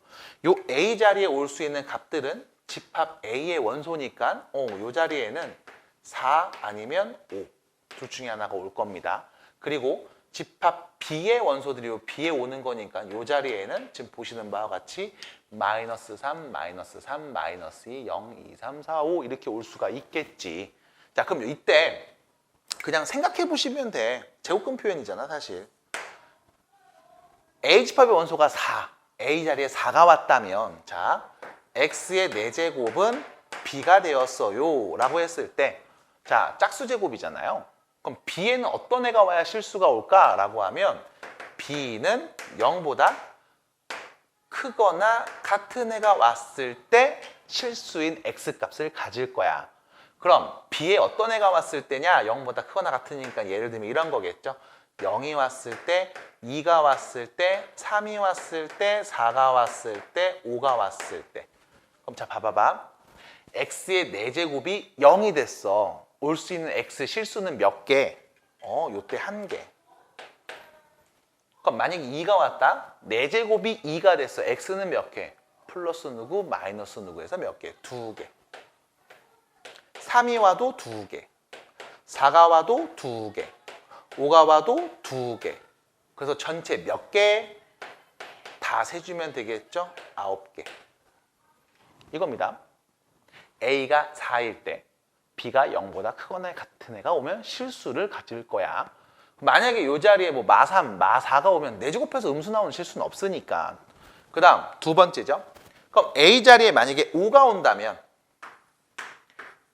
[SPEAKER 1] 요 A 자리에 올 수 있는 값들은 집합 A의 원소니까 요 자리에는 4 아니면 5 둘 중에 하나가 올 겁니다. 그리고 집합 B의 원소들이 요 B에 오는 거니까 요 자리에는 지금 보시는 바와 같이 마이너스 3, 마이너스 3, 마이너스 2, 0, 2, 3, 4, 5 이렇게 올 수가 있겠지. 자, 그럼 이때 그냥 생각해 보시면 돼. 제곱근 표현이잖아, 사실. A 집합의 원소가 4, A 자리에 4가 왔다면 자, X의 4제곱은 B가 되었어요 라고 했을 때 자, 짝수 제곱이잖아요. 그럼 B에는 어떤 애가 와야 실수가 올까? 라고 하면 B는 0보다 크거나 같은 애가 왔을 때 실수인 X 값을 가질 거야. 그럼 B에 어떤 애가 왔을 때냐? 0보다 크거나 같으니까 예를 들면 이런 거겠죠. 0이 왔을 때, 2가 왔을 때, 3이 왔을 때, 4가 왔을 때, 5가 왔을 때. 그럼 자 봐봐봐. X의 4제곱이 0이 됐어. 올 수 있는 X 실수는 몇 개? 요때 1개. 그럼 만약에 2가 왔다? 4제곱이 2가 됐어. X는 몇 개? 플러스 누구, 마이너스 누구 해서 몇 개? 2개. 3이 와도 2개. 4가 와도 2개. 5가 와도 2개. 그래서 전체 몇 개? 다 세주면 되겠죠? 9개. 이겁니다. A가 4일 때 B가 0보다 크거나 같은 애가 오면 실수를 가질 거야. 만약에 이 자리에 뭐 마3, 마4가 오면 4제곱해서 음수 나오는 실수는 없으니까. 그 다음 두 번째죠. 그럼 A 자리에 만약에 5가 온다면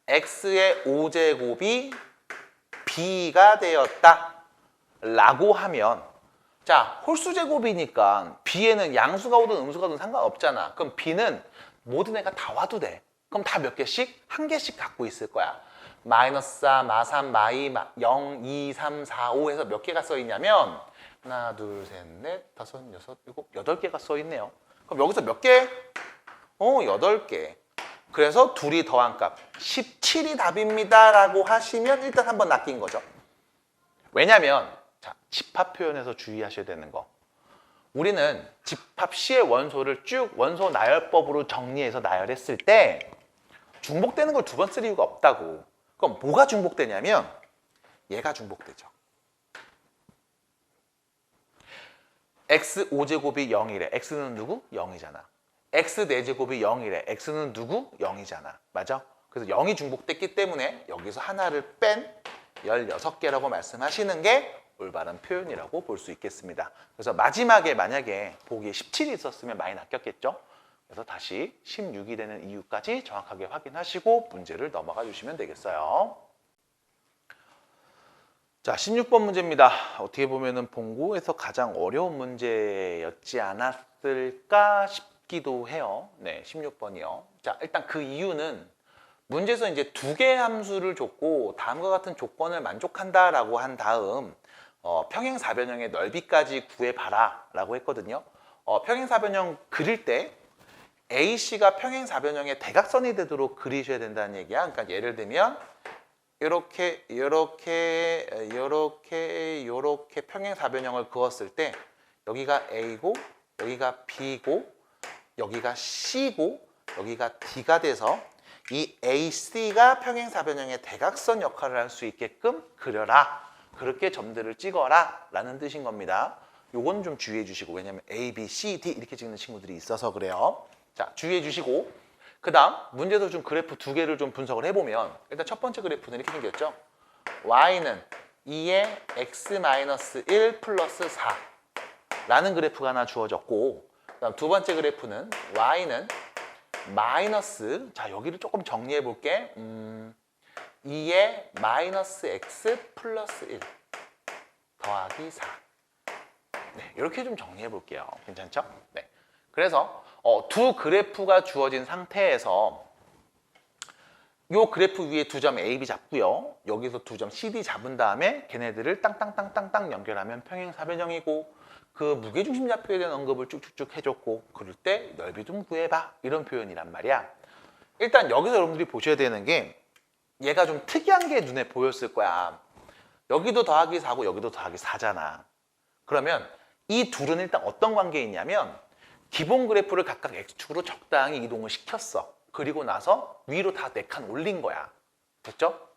[SPEAKER 1] X의 5제곱이 B가 되었다 라고 하면 자, 홀수 제곱이니까 B에는 양수가 오든 음수가 오든 상관없잖아. 그럼 B는 모든 애가 다 와도 돼. 그럼 다 몇 개씩? 한 개씩 갖고 있을 거야. 마이너스 4, 마3, 마2, 0, 2, 3, 4, 5 해서 몇 개가 써 있냐면 하나, 둘, 셋, 넷, 다섯, 여섯, 일곱, 8개가 써 있네요. 그럼 여기서 몇 개? 8개. 그래서 둘이 더한 값 17이 답입니다 라고 하시면 일단 한번 낚인 거죠. 왜냐면 자, 집합 표현에서 주의하셔야 되는 거, 우리는 집합 C의 원소를 쭉 원소 나열법으로 정리해서 나열했을 때 중복되는 걸 두 번 쓸 이유가 없다고. 그럼 뭐가 중복되냐면 얘가 중복되죠. x 5제곱이 0이래. x는 누구? 0이잖아. x 4제곱이 0이래. x는 누구? 0이잖아. 맞아? 그래서 0이 중복됐기 때문에 여기서 하나를 뺀 16개라고 말씀하시는 게 올바른 표현이라고 볼 수 있겠습니다. 그래서 마지막에 만약에 보기에 17이 있었으면 많이 낚였겠죠? 그래서 다시 16이 되는 이유까지 정확하게 확인하시고 문제를 넘어가 주시면 되겠어요. 자, 16번 문제입니다. 어떻게 보면은 본고에서 가장 어려운 문제였지 않았을까 싶기도 해요. 네, 16번이요. 자, 일단 그 이유는 문제에서 이제 두 개의 함수를 줬고 다음과 같은 조건을 만족한다라고 한 다음 평행사변형의 넓이까지 구해봐라 라고 했거든요. 평행사변형 그릴 때 AC가 평행사변형의 대각선이 되도록 그리셔야 된다는 얘기야. 그러니까 예를 들면 이렇게 평행사변형을 그었을 때 여기가 A고 여기가 B고 여기가 C고 여기가 D가 돼서 이 AC가 평행사변형의 대각선 역할을 할 수 있게끔 그려라. 그렇게 점들을 찍어라 라는 뜻인 겁니다. 요건 좀 주의해 주시고, 왜냐면 A, B, C, D 이렇게 찍는 친구들이 있어서 그래요. 자, 주의해 주시고, 그 다음 문제도 좀 그래프 두 개를 좀 분석을 해보면 일단 첫 번째 그래프는 이렇게 생겼죠. Y는 2의 X-1 플러스 4 라는 그래프가 하나 주어졌고, 그 다음 두 번째 그래프는 Y는 마이너스, 자 여기를 조금 정리해 볼게. 2의 마이너스 X 플러스 1 더하기 4. 네, 이렇게 좀 정리해 볼게요. 괜찮죠? 네. 그래서 두 그래프가 주어진 상태에서 이 그래프 위에 두 점 A, B 잡고요. 여기서 두 점 C, D 잡은 다음에 걔네들을 땅땅땅땅땅 연결하면 평행사변형이고, 그 무게중심좌표에 대한 언급을 쭉쭉쭉 해줬고, 그럴 때 넓이 좀 구해봐 이런 표현이란 말이야. 일단 여기서 여러분들이 보셔야 되는 게 얘가 좀 특이한 게 눈에 보였을 거야. 여기도 더하기 4고 여기도 더하기 4잖아. 그러면 이 둘은 일단 어떤 관계에 있냐면 기본 그래프를 각각 X축으로 적당히 이동을 시켰어. 그리고 나서 위로 다 4칸 올린 거야. 됐죠?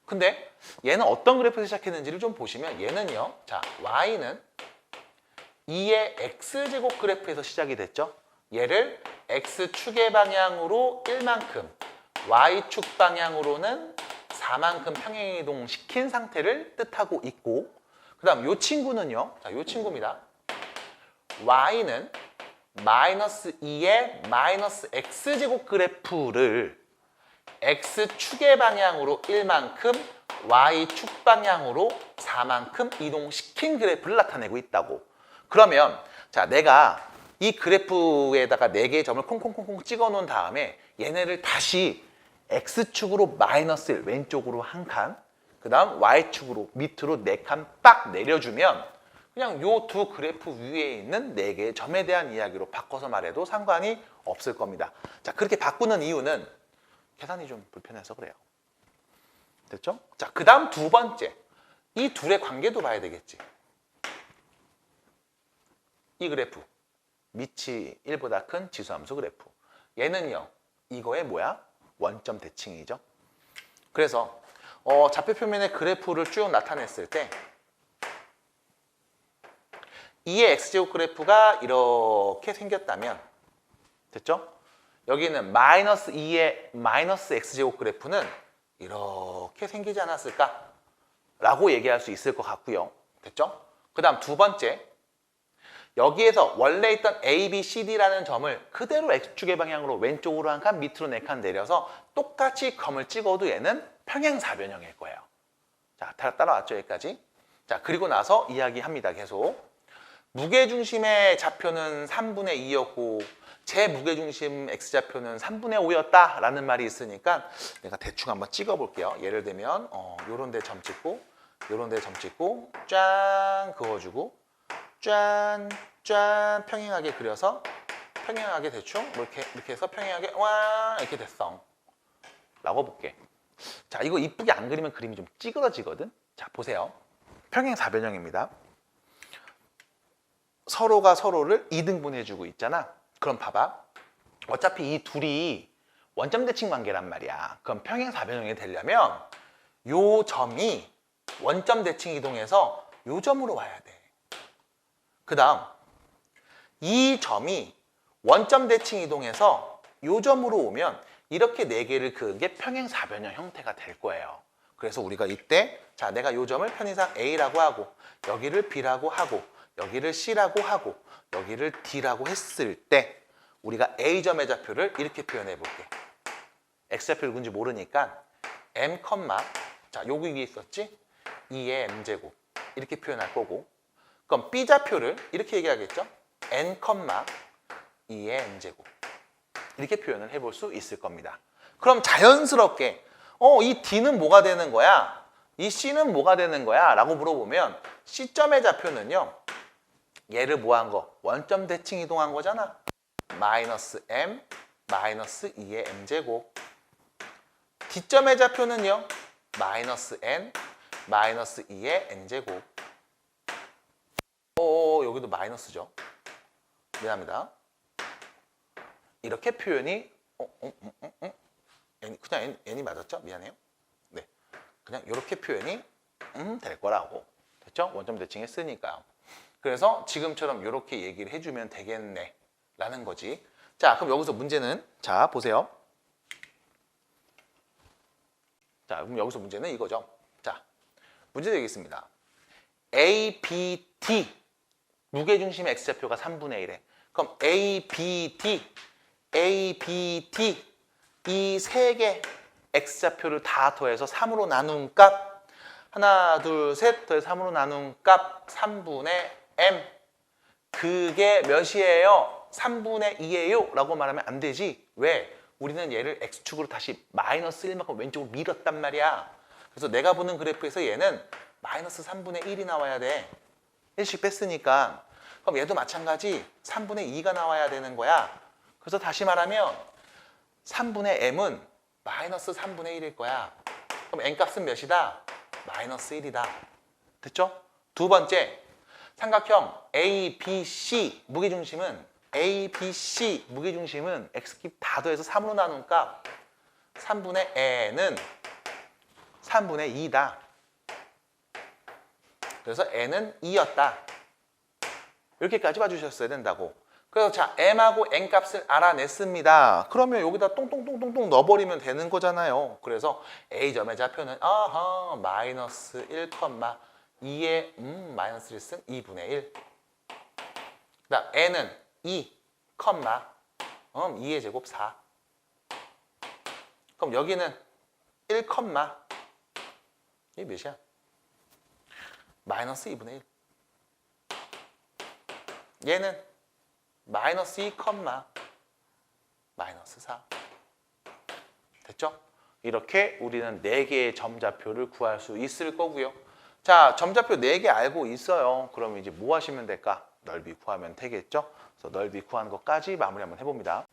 [SPEAKER 1] 근데 얘는 어떤 그래프에서 시작했는지를 좀 보시면 얘는요. 자, Y는 2의 X제곱 그래프에서 시작이 됐죠? 얘를 X축의 방향으로 1만큼, Y축 방향으로는 4만큼 평행이동 시킨 상태를 뜻하고 있고, 그 다음 이 친구는요. 자, 이 친구입니다. Y는 마이너스 2의 마이너스 X제곱 그래프를 X축의 방향으로 1만큼, Y축 방향으로 4만큼 이동시킨 그래프를 나타내고 있다고. 그러면 자, 내가 이 그래프에다가 4개의 점을 콩콩콩콩 찍어 놓은 다음에 얘네를 다시 X축으로 마이너스 1 왼쪽으로 한 칸, 그 다음 Y축으로 밑으로 4칸 빡 내려주면 그냥 요 두 그래프 위에 있는 4개의 점에 대한 이야기로 바꿔서 말해도 상관이 없을 겁니다. 자, 그렇게 바꾸는 이유는 계산이 좀 불편해서 그래요. 됐죠? 자, 그 다음 두 번째, 이 둘의 관계도 봐야 되겠지. 이 그래프 밑이 1보다 큰 지수함수 그래프, 얘는요 이거의 뭐야? 원점 대칭이죠. 그래서 좌표 표면의 그래프를 쭉 나타냈을 때 2의 X제곱 그래프가 이렇게 생겼다면, 됐죠? 여기는 마이너스 2의 마이너스 X제곱 그래프는 이렇게 생기지 않았을까? 라고 얘기할 수 있을 것 같고요. 됐죠? 그 다음 두 번째, 여기에서 원래 있던 A, B, C, D라는 점을 그대로 X축의 방향으로 왼쪽으로 한 칸, 밑으로 4칸 내려서 똑같이 점을 찍어도 얘는 평행사변형일 거예요. 자, 따라왔죠, 여기까지? 자, 그리고 나서 이야기합니다, 계속. 무게중심의 좌표는 3분의 2였고 제 무게중심 X좌표는 3분의 5였다 라는 말이 있으니까 내가 대충 한번 찍어 볼게요. 예를 들면 요런 데 점 찍고 요런 데 점 찍고 짠 그어주고 짠 평행하게 그려서 평행하게 대충 이렇게 해서 평행하게 와 이렇게 됐어 라고 볼게. 자, 이거 이쁘게 안 그리면 그림이 좀 찌그러지거든. 자, 보세요. 평행사변형입니다. 서로가 서로를 2등분해주고 있잖아. 그럼 봐봐. 어차피 이 둘이 원점 대칭 관계란 말이야. 그럼 평행사변형이 되려면 요 점이 원점 대칭 이동해서 요 점으로 와야 돼. 그 다음 이 점이 원점 대칭 이동해서 요 점으로 오면 이렇게 네 개를 그은 게 평행사변형 형태가 될 거예요. 그래서 우리가 이때 자, 내가 요 점을 편의상 A라고 하고 여기를 B라고 하고 여기를 C라고 하고 여기를 D라고 했을 때 우리가 A점의 좌표를 이렇게 표현해 볼게. X좌표를 누군지 모르니까 M, 자, 여기 위에 있었지? 2의 M제곱 이렇게 표현할 거고 그럼 B좌표를 이렇게 얘기하겠죠? N, 2의 N제곱 이렇게 표현을 해볼 수 있을 겁니다. 그럼 자연스럽게 이 D는 뭐가 되는 거야? 이 C는 뭐가 되는 거야? 라고 물어보면 C점의 좌표는요. 얘를 뭐 한 거? 원점 대칭 이동한 거잖아. 마이너스 M, 마이너스 2의 M제곱. D점의 좌표는요. 마이너스 N, 마이너스 2의 N제곱. 여기도 마이너스죠. 미안합니다. 이렇게 표현이 그냥 n이 맞았죠? 미안해요. 네, 그냥 이렇게 표현이 될 거라고. 됐죠? 원점 대칭 했으니까요. 그래서 지금처럼 이렇게 얘기를 해주면 되겠네 라는 거지. 자, 그럼 여기서 문제는 자 보세요. 자, 그럼 여기서 문제는 이거죠. 자, 문제 드리겠습니다. A, B, D 무게중심의 X좌표가 3분의 1에 그럼 A, B, D 이 세 개 X좌표를 다 더해서 3으로 나눈 값 하나, 둘, 셋 더해서 3으로 나눈 값 3분의 M 그게 몇이에요? 3분의 2예요? 라고 말하면 안 되지. 왜? 우리는 얘를 X축으로 다시 마이너스 1만큼 왼쪽으로 밀었단 말이야. 그래서 내가 보는 그래프에서 얘는 마이너스 3분의 1이 나와야 돼. 1씩 뺐으니까. 그럼 얘도 마찬가지 3분의 2가 나와야 되는 거야. 그래서 다시 말하면 3분의 M은 마이너스 3분의 1일 거야. 그럼 N값은 몇이다? 마이너스 1이다. 됐죠? 두 번째, 삼각형 ABC 무게중심은 X축 다 더해서 3으로 나눈 값 3분의 N은 3분의 2다. 그래서 N은 2였다. 이렇게까지 봐주셨어야 된다고. 그래서 자, M하고 N값을 알아냈습니다. 그러면 여기다 똥똥똥똥똥 넣어버리면 되는 거잖아요. 그래서 A점의 좌표는 마이너스 1, 2의 마이너스 1승 2분의 1. 그 다음 N은 2, 2의 제곱 4. 그럼 여기는 1, 이게 몇이야? 마이너스 2분의 1. 얘는 마이너스 2, 마이너스 4. 됐죠? 이렇게 우리는 4개의 점좌표를 구할 수 있을 거고요. 자, 점좌표 4개 알고 있어요. 그러면 이제 뭐 하시면 될까? 넓이 구하면 되겠죠? 그래서 넓이 구하는 것까지 마무리 한번 해봅니다.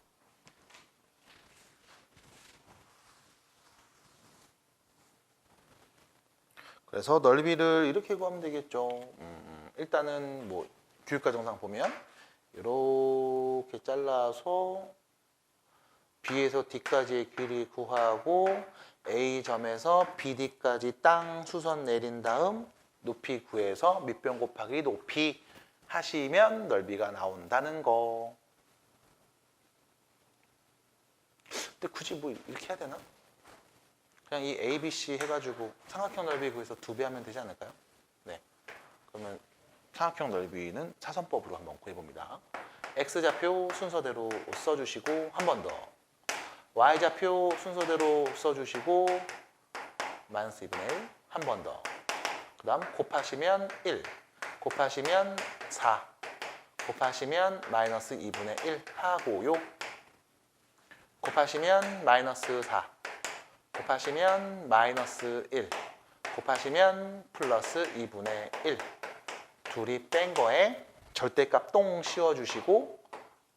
[SPEAKER 1] 그래서 넓이를 이렇게 구하면 되겠죠. 일단은 뭐 교육과정상 보면 이렇게 잘라서 B에서 D까지의 길이 구하고 A점에서 BD까지 땅 수선 내린 다음 높이 구해서 밑변 곱하기 높이 하시면 넓이가 나온다는 거. 근데 굳이 뭐 이렇게 해야 되나? 그냥 이 ABC 해가지고 삼각형 넓이 구해서 2배 하면 되지 않을까요? 네. 그러면 삼각형 넓이는 사선법으로 한번 구해봅니다. X좌표 순서대로 써주시고 한 번 더. Y좌표 순서대로 써주시고 마이너스 2분의 1 한 번 더. 그 다음 곱하시면 1, 곱하시면 4, 곱하시면 마이너스 2분의 1 하고요. 곱하시면 마이너스 4, 곱하시면 마이너스 1, 곱하시면 플러스 2분의 1. 둘이 뺀 거에 절대값 똥 씌워주시고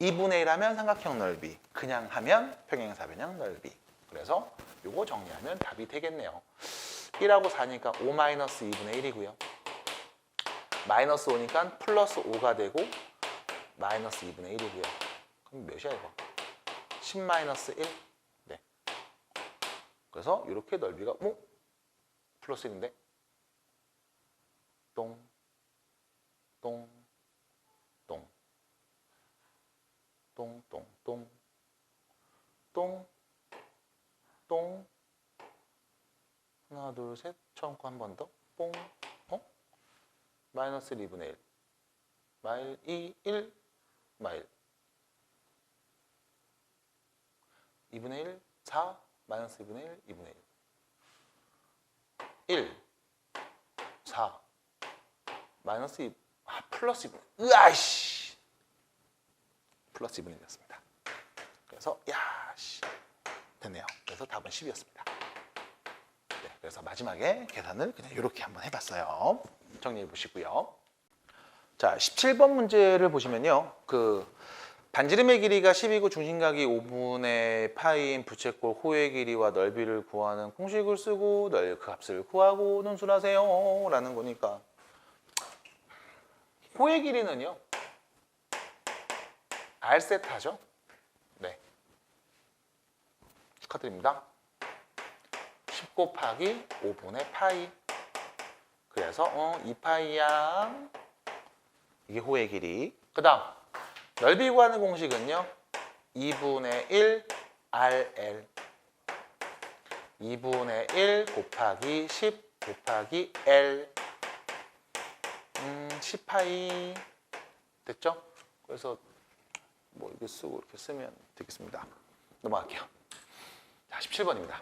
[SPEAKER 1] 2분의 1 하면 삼각형 넓이, 그냥 하면 평행사변형 넓이. 그래서 요거 정리하면 답이 되겠네요. 1하고 4니까 5 마이너스 2분의 1이고요. 마이너스 5니까 플러스 5가 되고 마이너스 2분의 1이고요. 그럼 몇이야 이거? 10 마이너스 1? 네. 그래서 이렇게 넓이가 플러스 1인데 똥, 똥, 똥, 똥, 똥, 똥, 똥, 똥. 하나, 둘, 셋. 처음 거 한 번 더. 뽕. 마이너스 2분의 1. 마일 2, 1, 마일. 2분의 1, 4, 마이너스 2분의 1, 2분의 1. 1, 4, 마이너스 2, 플러스 2분의 1. 으아이씨! 플러스 2분의 1이었습니다. 그래서, 됐네요. 그래서 답은 10이었습니다. 네, 그래서 마지막에 계산을 그냥 이렇게 한번 해봤어요. 정리해 보시고요. 자, 17번 문제를 보시면요. 반지름의 길이가 10이고 중심각이 5분의 파이인 부채꼴 호의 길이와 넓이를 구하는 공식을 쓰고 그 값을 구하고 논술하세요 라는 거니까, 호의 길이는요 R세타죠. 네, 축하드립니다. 10 곱하기 5분의 파이. 그래서 2파이야. 이게 호의 길이. 그 다음 넓이 구하는 공식은요 2분의 1 RL 2분의 1 곱하기 10 곱하기 L 10파이 됐죠? 그래서 뭐 이렇게 쓰고 이렇게 쓰면 되겠습니다. 넘어갈게요. 자, 17번입니다.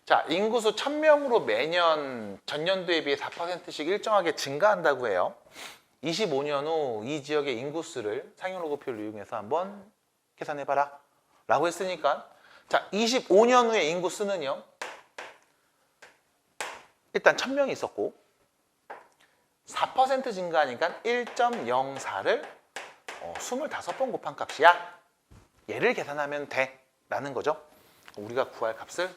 [SPEAKER 1] 자, 인구수 1000명으로 매년 전년도에 비해 4%씩 일정하게 증가한다고 해요. 25년 후 이 지역의 인구수를 상용로그표를 이용해서 한번 계산해봐라 라고 했으니까, 자, 25년 후의 인구수는요 일단 1000명이 있었고 4% 증가하니까 1.04를 25번 곱한 값이야. 얘를 계산하면 돼 라는 거죠. 우리가 구할 값을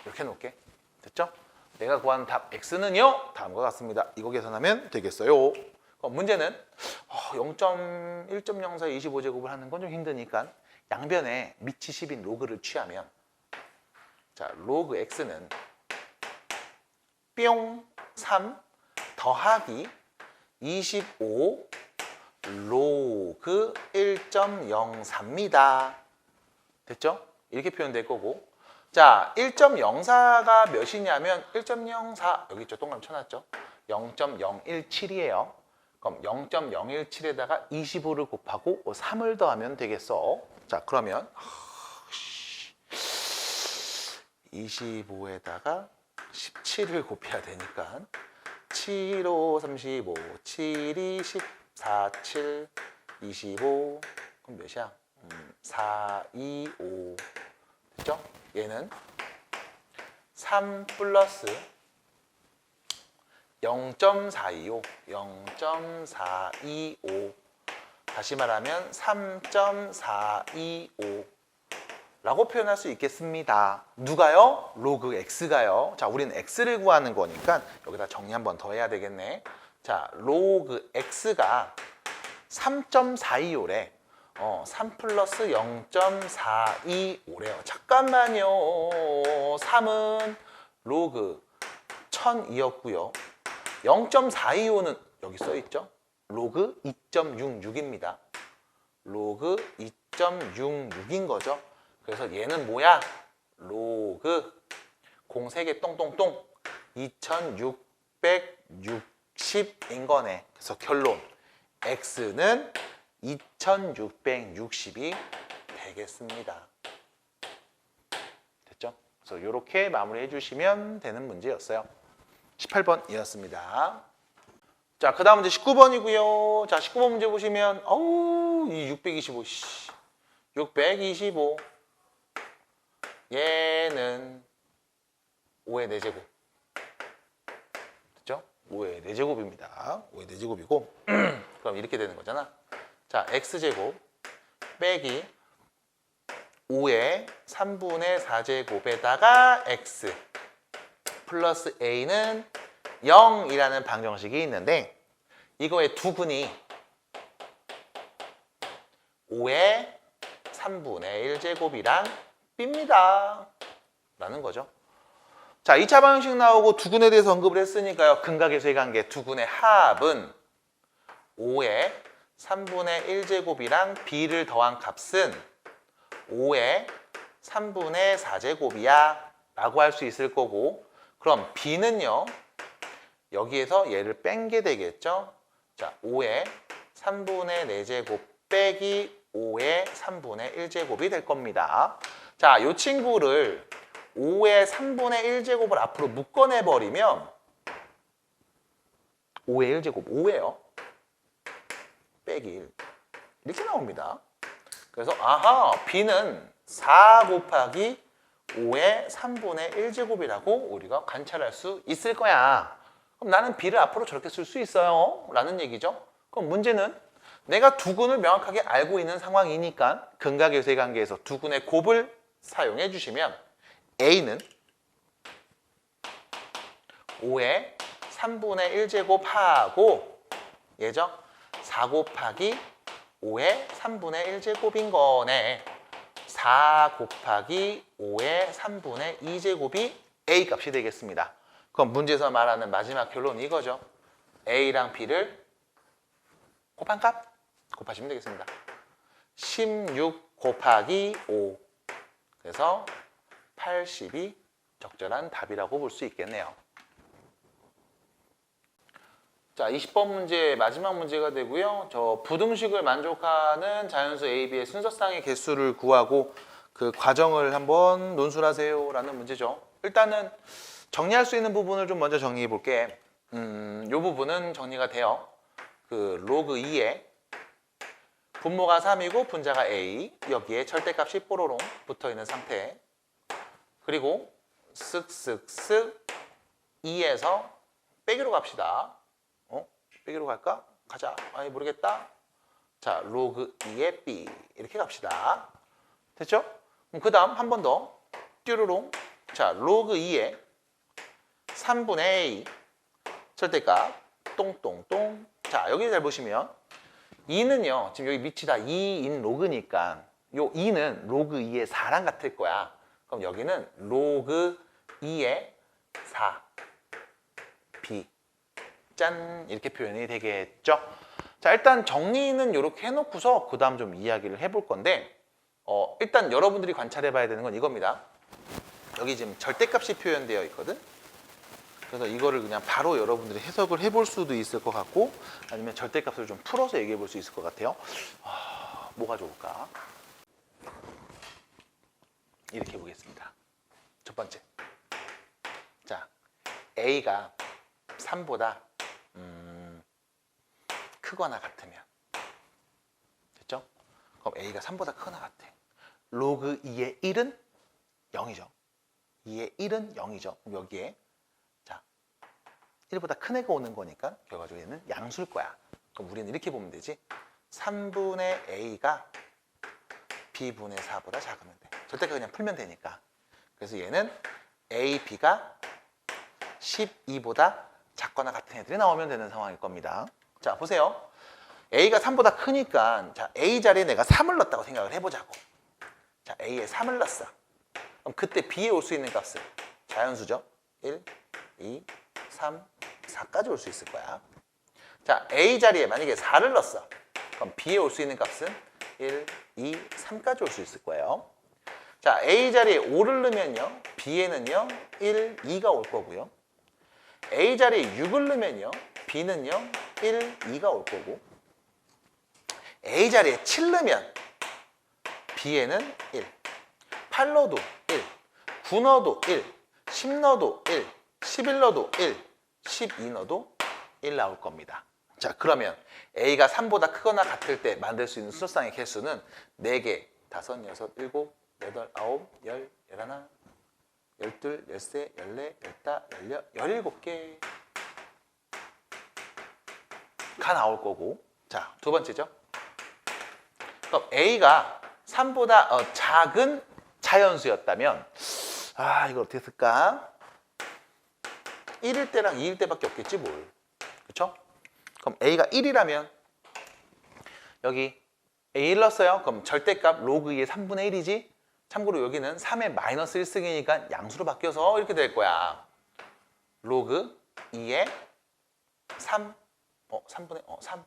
[SPEAKER 1] 이렇게 놓을게. 됐죠? 내가 구한 답 X는요 다음과 같습니다. 이거 계산하면 되겠어요. 문제는 0.1.04 25제곱을 하는 건 좀 힘드니까 양변에 밑이 10인 로그를 취하면, 자, 로그 X는 뿅 3 더하기 25 로그 1.04입니다. 됐죠? 이렇게 표현될 거고, 자, 1.04가 몇이냐면 1.04 여기 있죠? 동그라미 쳐놨죠? 0.017이에요. 그럼 0.017에다가 25를 곱하고 3을 더하면 되겠어. 자, 그러면 25에다가 17을 곱해야 되니까 7, 5, 35, 7, 2, 14, 7, 25 그럼 몇이야? 4, 2, 5 됐죠? 얘는 3 플러스 0.425 0.425 다시 말하면 3.425 라고 표현할 수 있겠습니다. 누가요? 로그 X가요. 자, 우리는 X를 구하는 거니까 여기다 정리 한번 더 해야 되겠네. 자, 로그 X가 3.425래. 3 플러스 0.425래요. 잠깐만요. 3은 로그 1002였고요. 0.425는 여기 써있죠? 로그 2.66입니다. 로그 2.66인 거죠. 그래서 얘는 뭐야? 로그 공세개 똥똥똥 2660인 거네. 그래서 결론 X는 2660이 되겠습니다. 됐죠? 그래서 이렇게 마무리해 주시면 되는 문제였어요. 18번이었습니다. 자, 그 다음 문제 19번이고요. 자, 19번 문제 보시면 이 625 625 얘는 5의 4제곱 됐죠? 5의 4제곱입니다. 5의 4제곱이고 그럼 이렇게 되는 거잖아. 자, x제곱 빼기 5의 3분의 4제곱에다가 x 플러스 a는 0이라는 방정식이 있는데 이거의 두근이 5의 3분의 1제곱이랑 b입니다. 라는 거죠. 자, 2차 방정식 나오고 두근에 대해서 언급을 했으니까요. 근각의 관계 두근의 합은 5의 3분의 1제곱이랑 b를 더한 값은 5의 3분의 4제곱이야 라고 할 수 있을 거고 그럼 b는요. 여기에서 얘를 뺀 게 되겠죠. 자, 5의 3분의 4제곱 빼기 5의 3분의 1제곱이 될 겁니다. 자, 이 친구를 5의 3분의 1제곱을 앞으로 묶어내버리면 5의 1제곱 5예요. 빼기 1 이렇게 나옵니다. 그래서 아하, b는 4 곱하기 5의 3분의 1제곱이라고 우리가 관찰할 수 있을 거야. 그럼 나는 b를 앞으로 저렇게 쓸 수 있어요 라는 얘기죠. 그럼 문제는 내가 두근을 명확하게 알고 있는 상황이니까 근각의 관계에서 두근의 곱을 사용해 주시면 a는 5의 3분의 1제곱 하고 얘죠. 4 곱하기 5의 3분의 1제곱인 거네. 4 곱하기 5의 3분의 2제곱이 a 값이 되겠습니다. 그럼 문제에서 말하는 마지막 결론이 이거죠. a랑 b를 곱한 값 곱하시면 되겠습니다. 16 곱하기 5 그래서 80이 적절한 답이라고 볼 수 있겠네요. 자, 20번 문제 마지막 문제가 되고요. 저 부등식을 만족하는 자연수 A, B의 순서상의 개수를 구하고 그 과정을 한번 논술하세요 라는 문제죠. 일단은 정리할 수 있는 부분을 좀 먼저 정리해 볼게. 이 부분은 정리가 돼요. 그 로그 2에 분모가 3이고 분자가 A 여기에 절대값이 뽀로롱 붙어있는 상태 그리고 쓱쓱쓱 2에서 빼기로 갑시다. 빼기로 갈까? 가자. 아니 모르겠다. 자, 로그 2의 B 이렇게 갑시다. 됐죠? 그럼 그 다음 한 번 더 띠루롱. 자, 로그 2의 3분의 A 절대값 똥똥똥. 자, 여기 잘 보시면 2는요. 지금 여기 밑이 다 2인 로그니까 요 2는 로그 2의 4랑 같을 거야. 그럼 여기는 로그 2의 4 B 짠 이렇게 표현이 되겠죠. 자, 일단 정리는 이렇게 해놓고서 그 다음 좀 이야기를 해볼 건데 일단 여러분들이 관찰해 봐야 되는 건 이겁니다. 여기 지금 절대값이 표현되어 있거든. 그래서 이거를 그냥 바로 여러분들이 해석을 해볼 수도 있을 것 같고 아니면 절대값을 좀 풀어서 얘기해 볼 수 있을 것 같아요. 뭐가 좋을까? 이렇게 보겠습니다. 첫 번째. 자, A가 3보다 크거나 같으면 됐죠? 그럼 A가 3보다 크거나 같아. 로그 2의 1은 0이죠. 2의 1은 0이죠. 그럼 여기에 자 1보다 큰 애가 오는 거니까 결과적으로 얘는 양수일 거야. 그럼 우리는 이렇게 보면 되지. 3분의 A가 B분의 4보다 작으면 돼. 절대값 그냥 풀면 되니까. 그래서 얘는 A, B가 12보다 작거나 같은 애들이 나오면 되는 상황일 겁니다. 자, 보세요. A가 3보다 크니까 자, A 자리에 내가 3을 넣었다고 생각을 해보자고. 자, A에 3을 넣었어. 그럼 그때 B에 올 수 있는 값은 자연수죠. 1, 2, 3, 4까지 올 수 있을 거야. 자, A 자리에 만약에 4를 넣었어. 그럼 B에 올 수 있는 값은 1, 2, 3까지 올 수 있을 거예요. 자, A 자리에 5를 넣으면요. B에는요. 1, 2가 올 거고요. A 자리에 6을 넣으면요. B는요. 1, 2가 올 거고 A 자리에 7 넣으면 B에는 1, 8 넣어도 1, 9 넣어도 1, 10 넣어도 1, 11 넣어도 1, 12 넣어도 1 나올 겁니다. 자, 그러면 A가 3보다 크거나 같을 때 만들 수 있는 수소쌍의 개수는 4개, 5, 6, 7, 8, 9, 10, 11, 12, 13, 14, 15, 16, 17개 가 나올 거고. 자, 두 번째죠. 그럼 A가 3보다 작은 자연수였다면 이거 어떻게 쓸까? 1일 때랑 2일 때밖에 없겠지 뭘. 그렇죠? 그럼 A가 1이라면 여기 A 1 넣었어요. 그럼 절대값 로그 2의 3분의 1이지? 참고로 여기는 3의 마이너스 1승이니까 양수로 바뀌어서 이렇게 될 거야. 로그 2의 3, 3.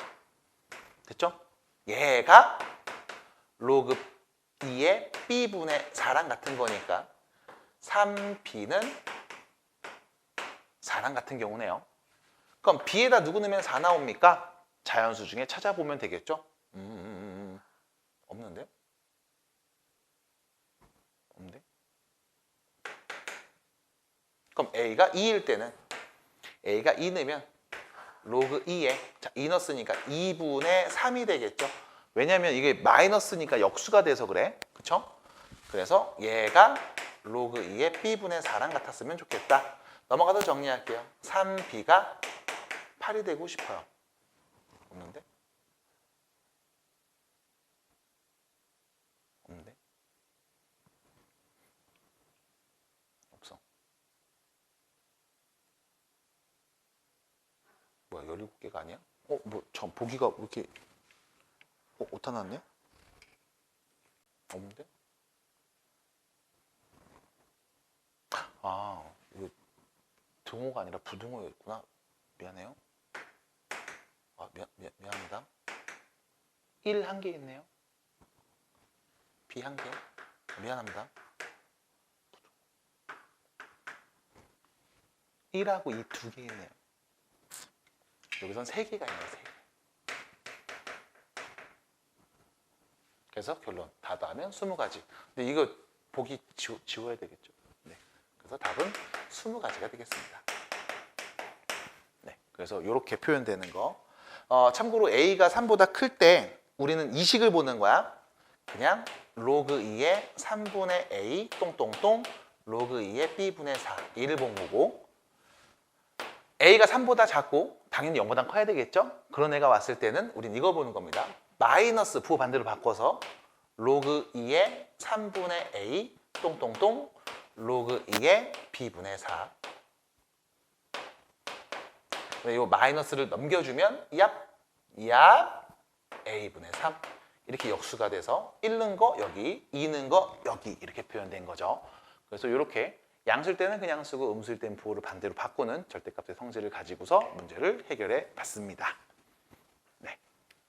[SPEAKER 1] 됐죠? 얘가 로그 2의 b분의 4랑 같은 거니까 3b는 4랑 같은 경우네요. 그럼 b에다 누구 넣으면 4 나옵니까? 자연수 중에 찾아보면 되겠죠? 없는데? 없는데? 그럼 a가 2일 때는 a가 2 넣으면 로그 2에 2 넣었으니까 2분의 3이 되겠죠? 왜냐면 이게 마이너스니까 역수가 돼서 그래. 그쵸? 그래서 얘가 로그 2의 b분의 4랑 같았으면 좋겠다. 넘어가서 정리할게요. 3b가 8이 되고 싶어요. 없는데? 없는데? 없어. 뭐야, 17개가 아니야? 저 보기가 왜 이렇게 오타 났네? 없는데? 이거 등호가 아니라 부등호였구나. 미안해요. 미안합니다. 1 한 개 있네요. B 한 개. 미안합니다. 1하고 2 두 개 있네요. 여기선 3개가 있네요. 3개. 그래서 결론 다 더하면 20가지. 근데 이거 보기 지워야 되겠죠. 네. 그래서 답은 20가지가 되겠습니다. 네. 그래서 이렇게 표현되는 거. 참고로 A가 3보다 클 때 우리는 이 식을 보는 거야. 그냥 로그 2의 3분의 A 똥똥똥 로그 2의 B분의 4 이를 본 거고, A가 3보다 작고 당연히 0보다 커야 되겠죠? 그런 애가 왔을 때는 우린 이거 보는 겁니다. 마이너스 부호 반대로 바꿔서 로그 2의 3분의 A 똥똥똥 로그 2의 B분의 4. 이 마이너스를 넘겨주면 얍 A분의 3 이렇게 역수가 돼서 1 넣은 거 여기, 2 넣은 거 여기 이렇게 표현된 거죠. 그래서 이렇게 양수일 때는 그냥 쓰고 음수일 때는 부호를 반대로 바꾸는 절대값의 성질을 가지고서 문제를 해결해 봤습니다.